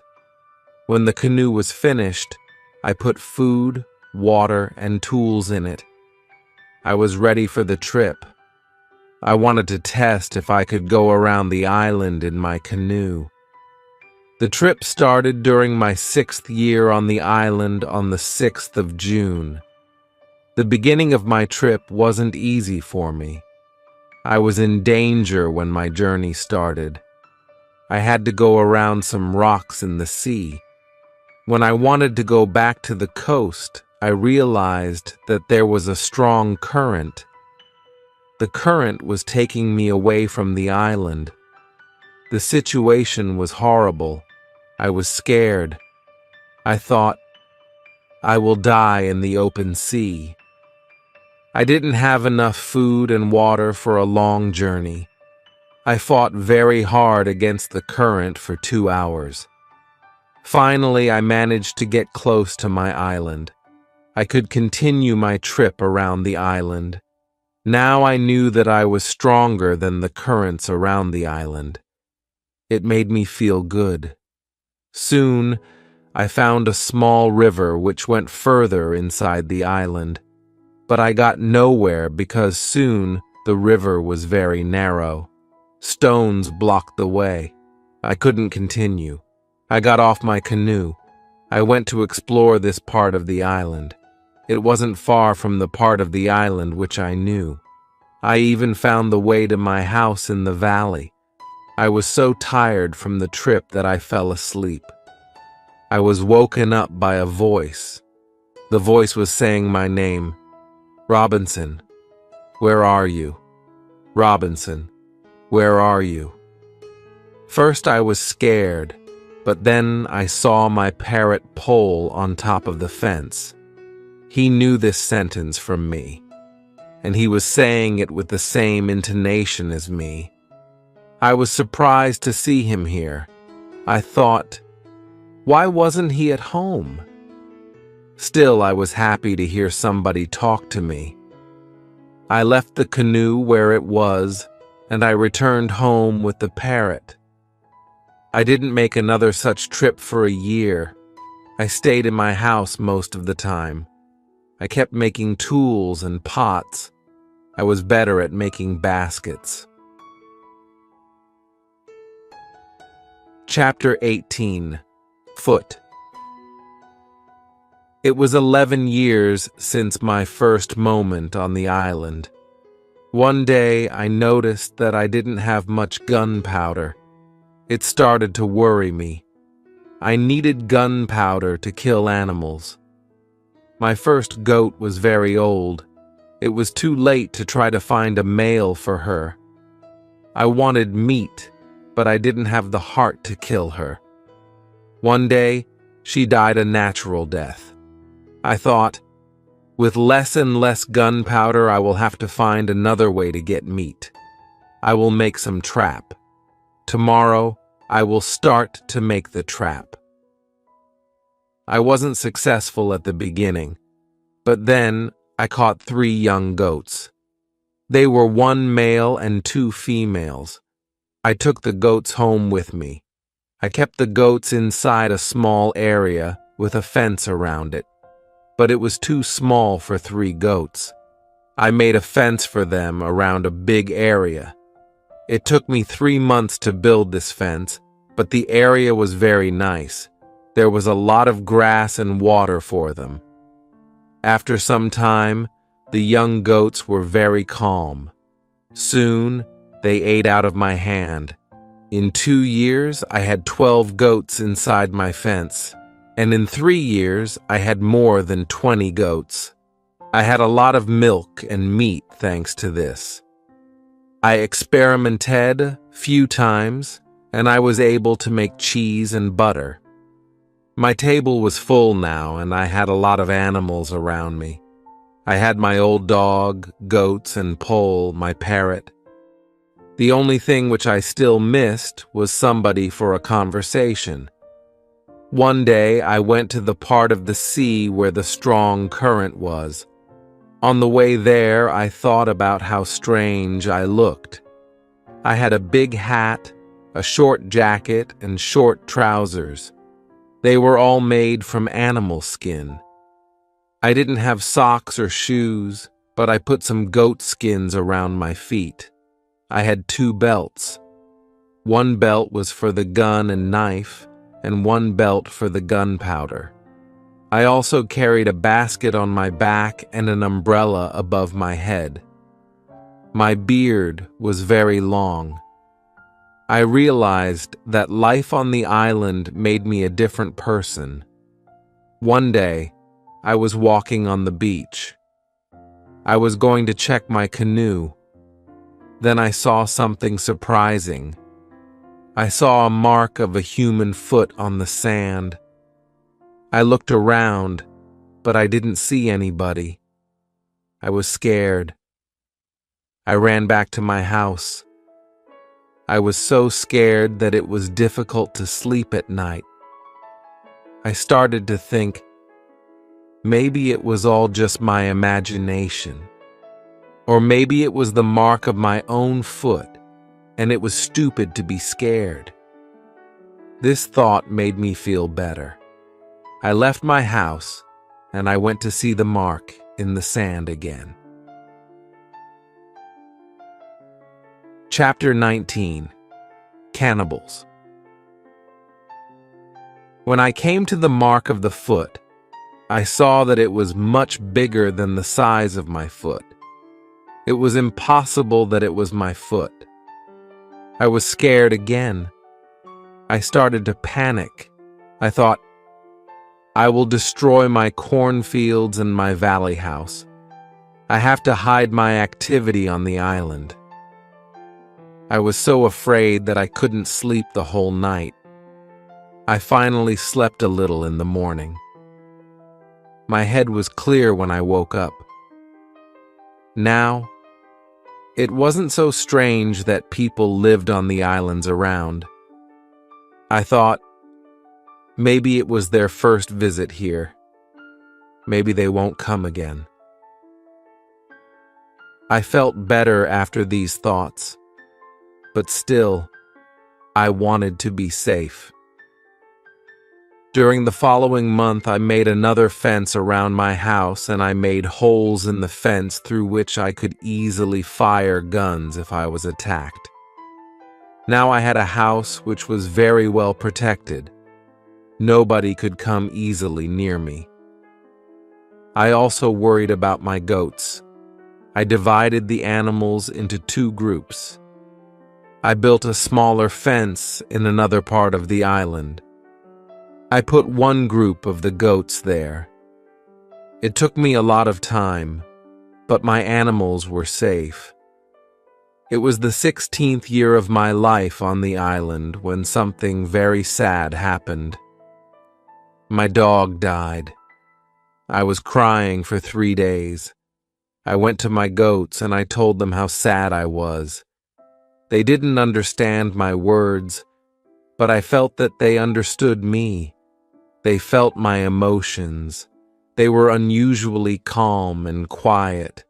When the canoe was finished, I put food, water, and tools in it. I was ready for the trip. I wanted to test if I could go around the island in my canoe. The trip started during my 6th year on the island on the 6th of June. The beginning of my trip wasn't easy for me. I was in danger when my journey started. I had to go around some rocks in the sea. When I wanted to go back to the coast, I realized that there was a strong current. The current was taking me away from the island. The situation was horrible. I was scared. I thought, I will die in the open sea. I didn't have enough food and water for a long journey. I fought very hard against the current for 2 hours. Finally, I managed to get close to my island. I could continue my trip around the island. Now I knew that I was stronger than the currents around the island. It made me feel good. Soon, I found a small river which went further inside the island. But I got nowhere because soon the river was very narrow. Stones blocked the way. I couldn't continue. I got off my canoe. I went to explore this part of the island. It wasn't far from the part of the island which I knew. I even found the way to my house in the valley. I was so tired from the trip that I fell asleep. I was woken up by a voice. The voice was saying my name. Robinson, where are you? Robinson, where are you? First I was scared, but then I saw my parrot Pole on top of the fence. He knew this sentence from me, and he was saying it with the same intonation as me. I was surprised to see him here. I thought, why wasn't he at home? Still, I was happy to hear somebody talk to me. I left the canoe where it was, and I returned home with the parrot. I didn't make another such trip for a year. I stayed in my house most of the time. I kept making tools and pots. I was better at making baskets. Chapter 18. Foot. It was 11 years since my first moment on the island. One day I noticed that I didn't have much gunpowder. It started to worry me. I needed gunpowder to kill animals. My first goat was very old. It was too late to try to find a male for her. I wanted meat, but I didn't have the heart to kill her. One day, she died a natural death. I thought, with less and less gunpowder, I will have to find another way to get meat. I will make some trap. Tomorrow, I will start to make the trap. I wasn't successful at the beginning, but then I caught 3 young goats. They were 1 male and 2 females. I took the goats home with me. I kept the goats inside a small area with a fence around it, but it was too small for 3 goats. I made a fence for them around a big area. It took me 3 months to build this fence, but the area was very nice. There was a lot of grass and water for them. After some time, the young goats were very calm. Soon, they ate out of my hand. In 2 years, I had 12 goats inside my fence, and in 3 years, I had more than 20 goats. I had a lot of milk and meat thanks to this. I experimented few times, and I was able to make cheese and butter. My table was full now, and I had a lot of animals around me. I had my old dog, goats, and Pole, my parrot. The only thing which I still missed was somebody for a conversation. One day, I went to the part of the sea where the strong current was. On the way there, I thought about how strange I looked. I had a big hat, a short jacket, and short trousers. They were all made from animal skin. I didn't have socks or shoes, but I put some goat skins around my feet. I had 2 belts. 1 belt was for the gun and knife, and 1 belt for the gunpowder. I also carried a basket on my back and an umbrella above my head. My beard was very long. I realized that life on the island made me a different person. One day, I was walking on the beach. I was going to check my canoe. Then I saw something surprising. I saw a mark of a human foot on the sand. I looked around, but I didn't see anybody. I was scared. I ran back to my house. I was so scared that it was difficult to sleep at night. I started to think, maybe it was all just my imagination. Or maybe it was the mark of my own foot, and it was stupid to be scared. This thought made me feel better. I left my house, and I went to see the mark in the sand again. Chapter 19. Cannibals. When I came to the mark of the foot, I saw that it was much bigger than the size of my foot. It was impossible that it was my foot. I was scared again. I started to panic. I thought, I will destroy my cornfields and my valley house. I have to hide my activity on the island. I was so afraid that I couldn't sleep the whole night. I finally slept a little in the morning. My head was clear when I woke up. Now, it wasn't so strange that people lived on the islands around. I thought, maybe it was their first visit here. Maybe they won't come again. I felt better after these thoughts, but still, I wanted to be safe. During the following month, I made another fence around my house, and I made holes in the fence through which I could easily fire guns if I was attacked. Now I had a house which was very well protected. Nobody could come easily near me. I also worried about my goats. I divided the animals into 2 groups. I built a smaller fence in another part of the island. I put 1 group of the goats there. It took me a lot of time, but my animals were safe. It was the 16th year of my life on the island when something very sad happened. My dog died. I was crying for 3 days. I went to my goats and I told them how sad I was. They didn't understand my words, but I felt that they understood me. They felt my emotions. They were unusually calm and quiet.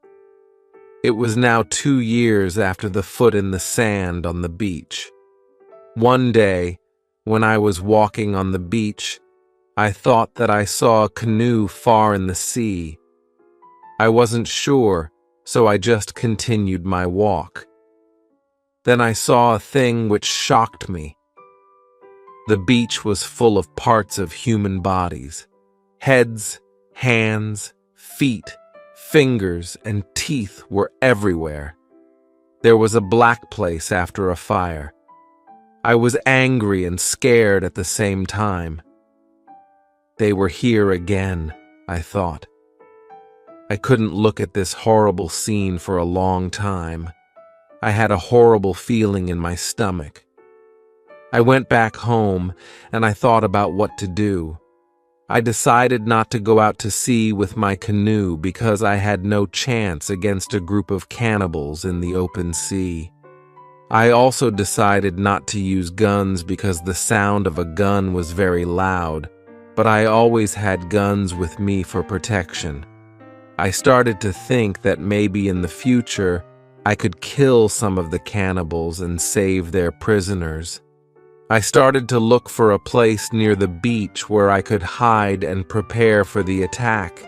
It was now 2 years after the foot in the sand on the beach. One day, when I was walking on the beach, I thought that I saw a canoe far in the sea. I wasn't sure, so I just continued my walk. Then I saw a thing which shocked me. The beach was full of parts of human bodies. Heads, hands, feet, fingers, and teeth were everywhere. There was a black place after a fire. I was angry and scared at the same time. They were here again, I thought. I couldn't look at this horrible scene for a long time. I had a horrible feeling in my stomach. I went back home and I thought about what to do. I decided not to go out to sea with my canoe because I had no chance against a group of cannibals in the open sea. I also decided not to use guns because the sound of a gun was very loud, but I always had guns with me for protection. I started to think that maybe in the future I could kill some of the cannibals and save their prisoners. I started to look for a place near the beach where I could hide and prepare for the attack.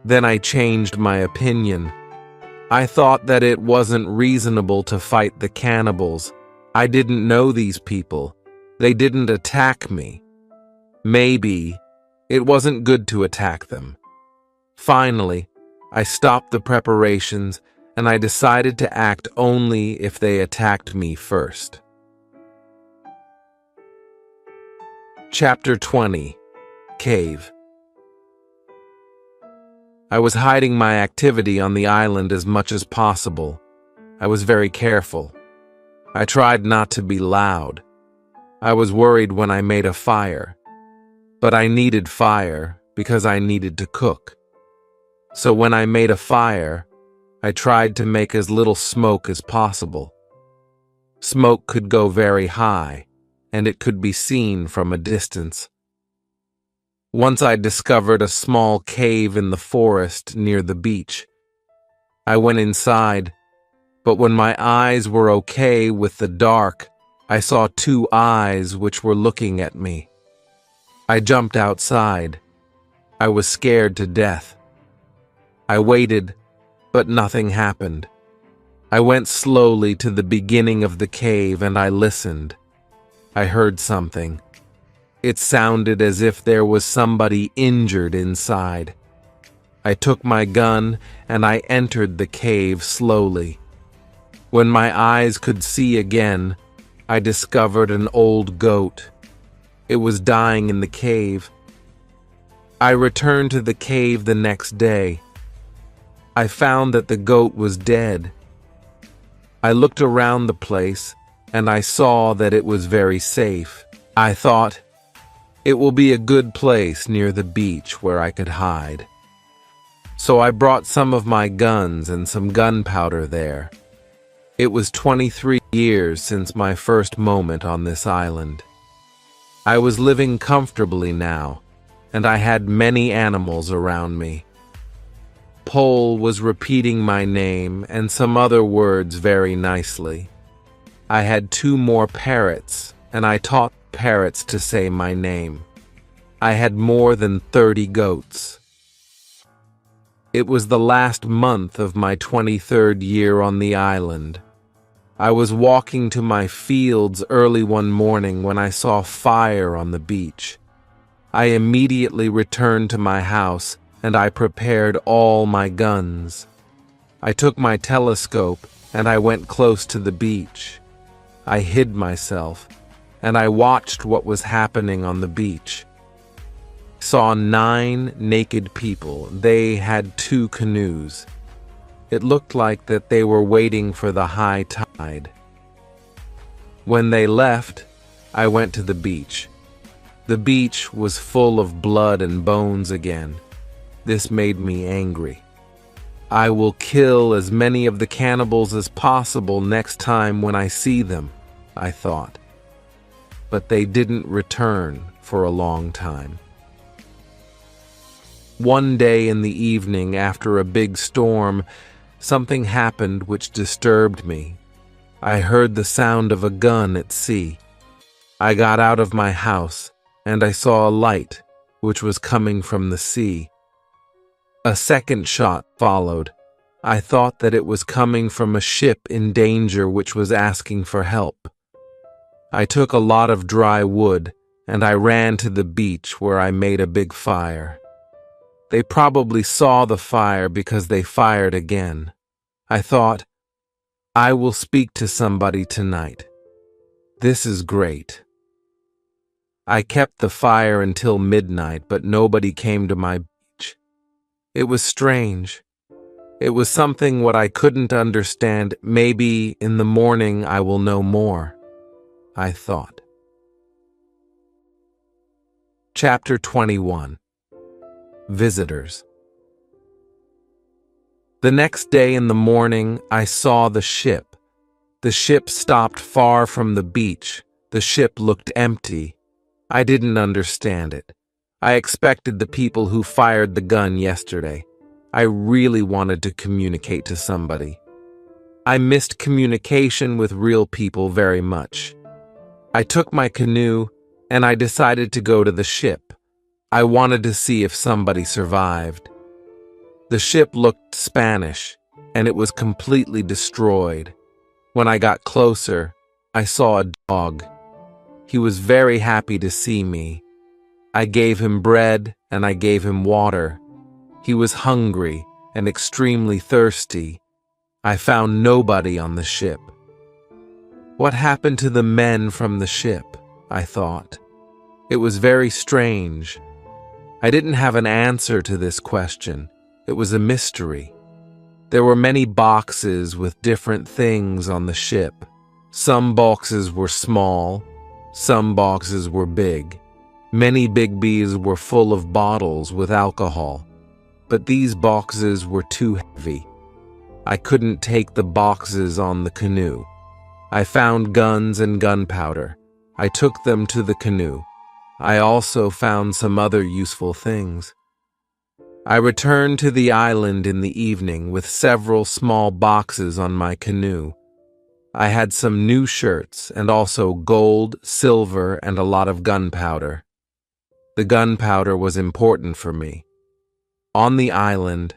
Then I changed my opinion. I thought that it wasn't reasonable to fight the cannibals. I didn't know these people. They didn't attack me. Maybe it wasn't good to attack them. Finally, I stopped the preparations and I decided to act only if they attacked me first. Chapter 20. Cave. I was hiding my activity on the island as much as possible. I was very careful. I tried not to be loud. I was worried when I made a fire. But I needed fire because I needed to cook. So when I made a fire, I tried to make as little smoke as possible. Smoke could go very high, and it could be seen from a distance. Once I discovered a small cave in the forest near the beach. I went inside, but when my eyes were okay with the dark, I saw 2 eyes which were looking at me. I jumped outside. I was scared to death. I waited, but nothing happened. I went slowly to the beginning of the cave and I listened. I heard something. It sounded as if there was somebody injured inside. I took my gun and I entered the cave slowly. When my eyes could see again, I discovered an old goat. It was dying in the cave. I returned to the cave the next day. I found that the goat was dead. I looked around the place and I saw that it was very safe. I thought, it will be a good place near the beach where I could hide. So I brought some of my guns and some gunpowder there. It was 23 years since my first moment on this island. I was living comfortably now, and I had many animals around me. Pole was repeating my name and some other words very nicely. I had 2 more parrots, and I taught parrots to say my name. I had more than 30 goats. It was the last month of my 23rd year on the island. I was walking to my fields early one morning when I saw fire on the beach. I immediately returned to my house and I prepared all my guns. I took my telescope and I went close to the beach. I hid myself, and I watched what was happening on the beach. Saw 9 naked people. They had 2 canoes. It looked like that they were waiting for the high tide. When they left, I went to the beach. The beach was full of blood and bones again. This made me angry. I will kill as many of the cannibals as possible next time when I see them, I thought. But they didn't return for a long time. One day in the evening after a big storm, something happened which disturbed me. I heard the sound of a gun at sea. I got out of my house and I saw a light which was coming from the sea. A second shot followed. I thought that it was coming from a ship in danger which was asking for help. I took a lot of dry wood and I ran to the beach where I made a big fire. They probably saw the fire because they fired again. I thought, I will speak to somebody tonight. This is great. I kept the fire until midnight, but nobody came to my beach. It was strange. It was something what I couldn't understand. Maybe in the morning I will know more, I thought. Chapter 21. Visitors. The next day in the morning, I saw the ship. The ship stopped far from the beach. The ship looked empty. I didn't understand it. I expected the people who fired the gun yesterday. I really wanted to communicate to somebody. I missed communication with real people very much. I took my canoe and I decided to go to the ship. I wanted to see if somebody survived. The ship looked Spanish and it was completely destroyed. When I got closer, I saw a dog. He was very happy to see me. I gave him bread and I gave him water. He was hungry and extremely thirsty. I found nobody on the ship. What happened to the men from the ship? I thought. It was very strange. I didn't have an answer to this question. It was a mystery. There were many boxes with different things on the ship. Some boxes were small. Some boxes were big. Many big bees were full of bottles with alcohol. But these boxes were too heavy. I couldn't take the boxes on the canoe. I found guns and gunpowder. I took them to the canoe. I also found some other useful things. I returned to the island in the evening with several small boxes on my canoe. I had some new shirts and also gold, silver, and a lot of gunpowder. The gunpowder was important for me. On the island,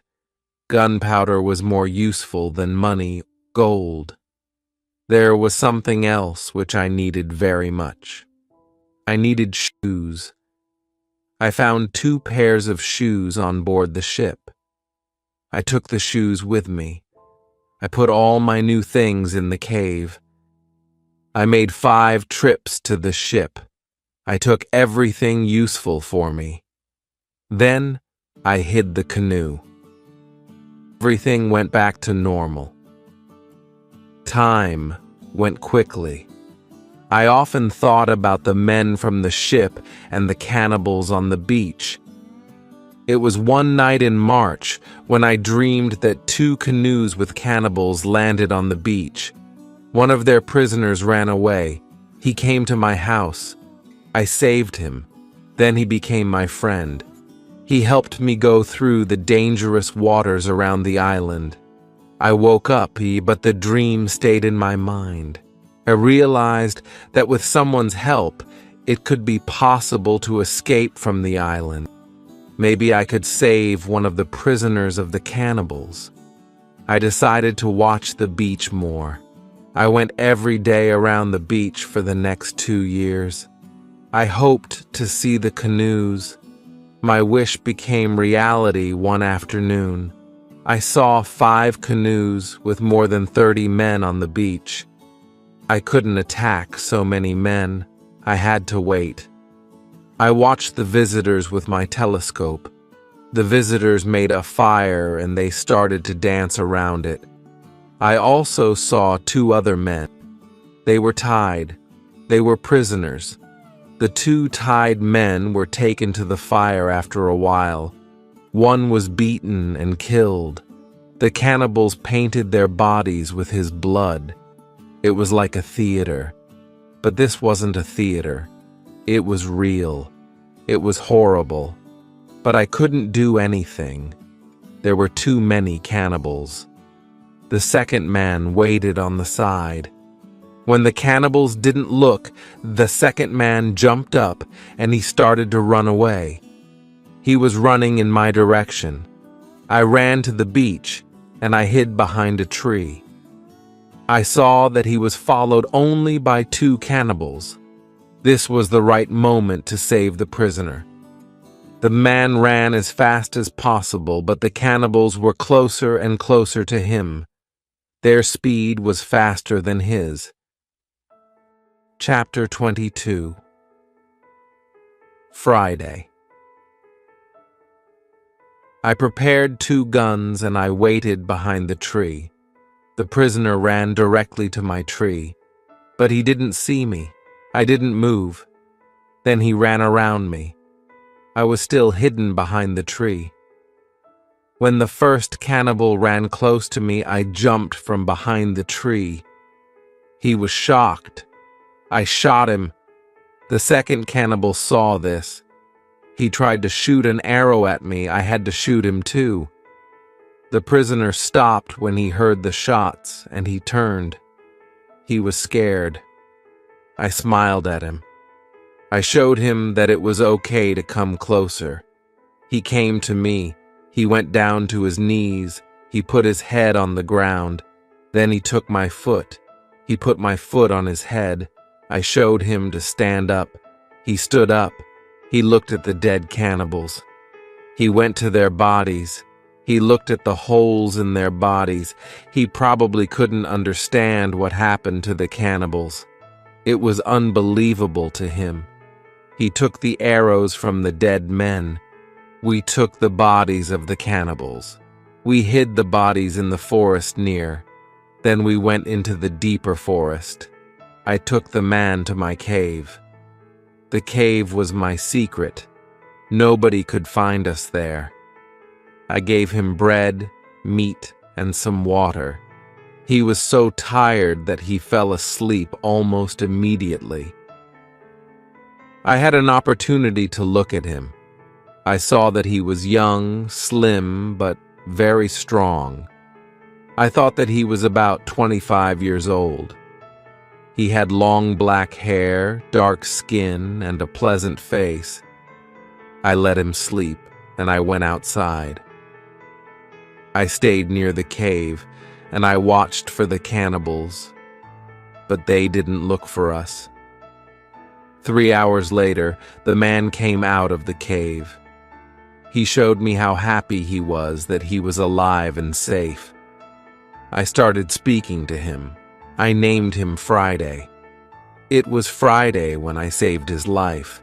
gunpowder was more useful than money, gold. There was something else which I needed very much. I needed shoes. I found 2 pairs of shoes on board the ship. I took the shoes with me. I put all my new things in the cave. I made 5 trips to the ship. I took everything useful for me. Then I hid the canoe. Everything went back to normal. Time went quickly. I often thought about the men from the ship and the cannibals on the beach. It was one night in March when I dreamed that 2 canoes with cannibals landed on the beach. One of their prisoners ran away. He came to my house. I saved him. Then he became my friend. He helped me go through the dangerous waters around the island. I woke up, but the dream stayed in my mind. I realized that with someone's help, it could be possible to escape from the island. Maybe I could save one of the prisoners of the cannibals. I decided to watch the beach more. I went every day around the beach for the next 2 years. I hoped to see the canoes. My wish became reality one afternoon. I saw 5 canoes with more than 30 men on the beach. I couldn't attack so many men. I had to wait. I watched the visitors with my telescope. The visitors made a fire and they started to dance around it. I also saw two other men. They were tied. They were prisoners. The two tied men were taken to the fire after a while. One was beaten and killed. The cannibals painted their bodies with his blood. It was like a theater. But this wasn't a theater. It was real. It was horrible. But I couldn't do anything. There were too many cannibals. The second man waited on the side. When the cannibals didn't look, the second man jumped up and he started to run away. He was running in my direction. I ran to the beach and I hid behind a tree. I saw that he was followed only by two cannibals. This was the right moment to save the prisoner. The man ran as fast as possible, but the cannibals were closer and closer to him. Their speed was faster than his. Chapter 22. Friday. I prepared 2 guns and I waited behind the tree. The prisoner ran directly to my tree, but he didn't see me. I didn't move. Then he ran around me. I was still hidden behind the tree. When the first cannibal ran close to me, I jumped from behind the tree. He was shocked. I shot him. The second cannibal saw this. He tried to shoot an arrow at me. I had to shoot him too. The prisoner stopped when he heard the shots, and he turned. He was scared. I smiled at him. I showed him that it was okay to come closer. He came to me. He went down to his knees. He put his head on the ground. Then he took my foot. He put my foot on his head. I showed him to stand up. He stood up. He looked at the dead cannibals. He went to their bodies. He looked at the holes in their bodies. He probably couldn't understand what happened to the cannibals. It was unbelievable to him. He took the arrows from the dead men. We took the bodies of the cannibals. We hid the bodies in the forest near. Then we went into the deeper forest. I took the man to my cave. The cave was my secret. Nobody could find us there. I gave him bread, meat, and some water. He was so tired that he fell asleep almost immediately. I had an opportunity to look at him. I saw that he was young, slim, but very strong. I thought that he was about 25 years old. He had long black hair, dark skin, and a pleasant face. I let him sleep, and I went outside. I stayed near the cave, and I watched for the cannibals, but they didn't look for us. 3 hours later, the man came out of the cave. He showed me how happy he was that he was alive and safe. I started speaking to him. I named him Friday. It was Friday when I saved his life.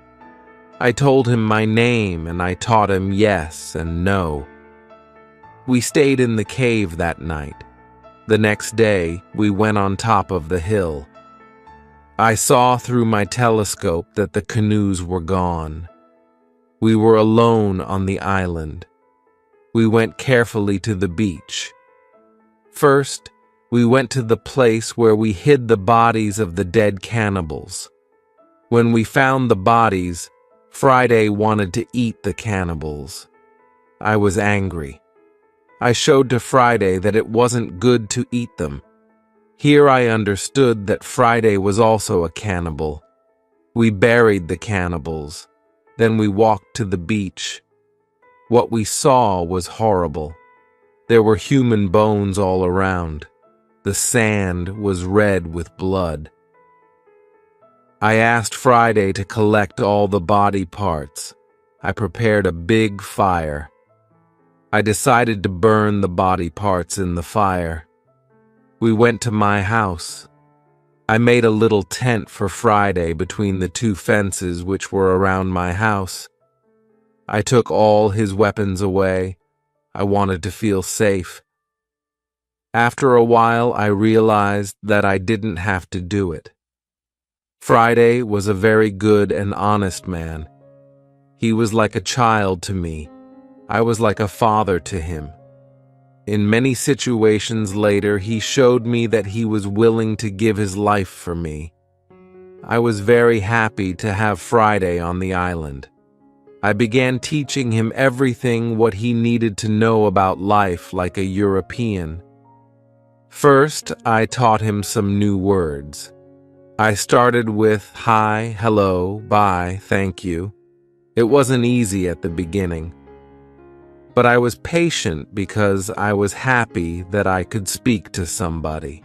I told him my name and I taught him yes and no. We stayed in the cave that night. The next day, we went on top of the hill. I saw through my telescope that the canoes were gone. We were alone on the island. We went carefully to the beach. First, we went to the place where we hid the bodies of the dead cannibals. When we found the bodies, Friday wanted to eat the cannibals. I was angry. I showed to Friday that it wasn't good to eat them. Here I understood that Friday was also a cannibal. We buried the cannibals. Then we walked to the beach. What we saw was horrible. There were human bones all around. The sand was red with blood. I asked Friday to collect all the body parts. I prepared a big fire. I decided to burn the body parts in the fire. We went to my house. I made a little tent for Friday between the 2 fences which were around my house. I took all his weapons away. I wanted to feel safe. After a while, I realized that I didn't have to do it. Friday was a very good and honest man. He was like a child to me. I was like a father to him. In many situations later, he showed me that he was willing to give his life for me. I was very happy to have Friday on the island. I began teaching him everything what he needed to know about life like a European. First, I taught him some new words. I started with hi, hello, bye, thank you. It wasn't easy at the beginning. But I was patient because I was happy that I could speak to somebody.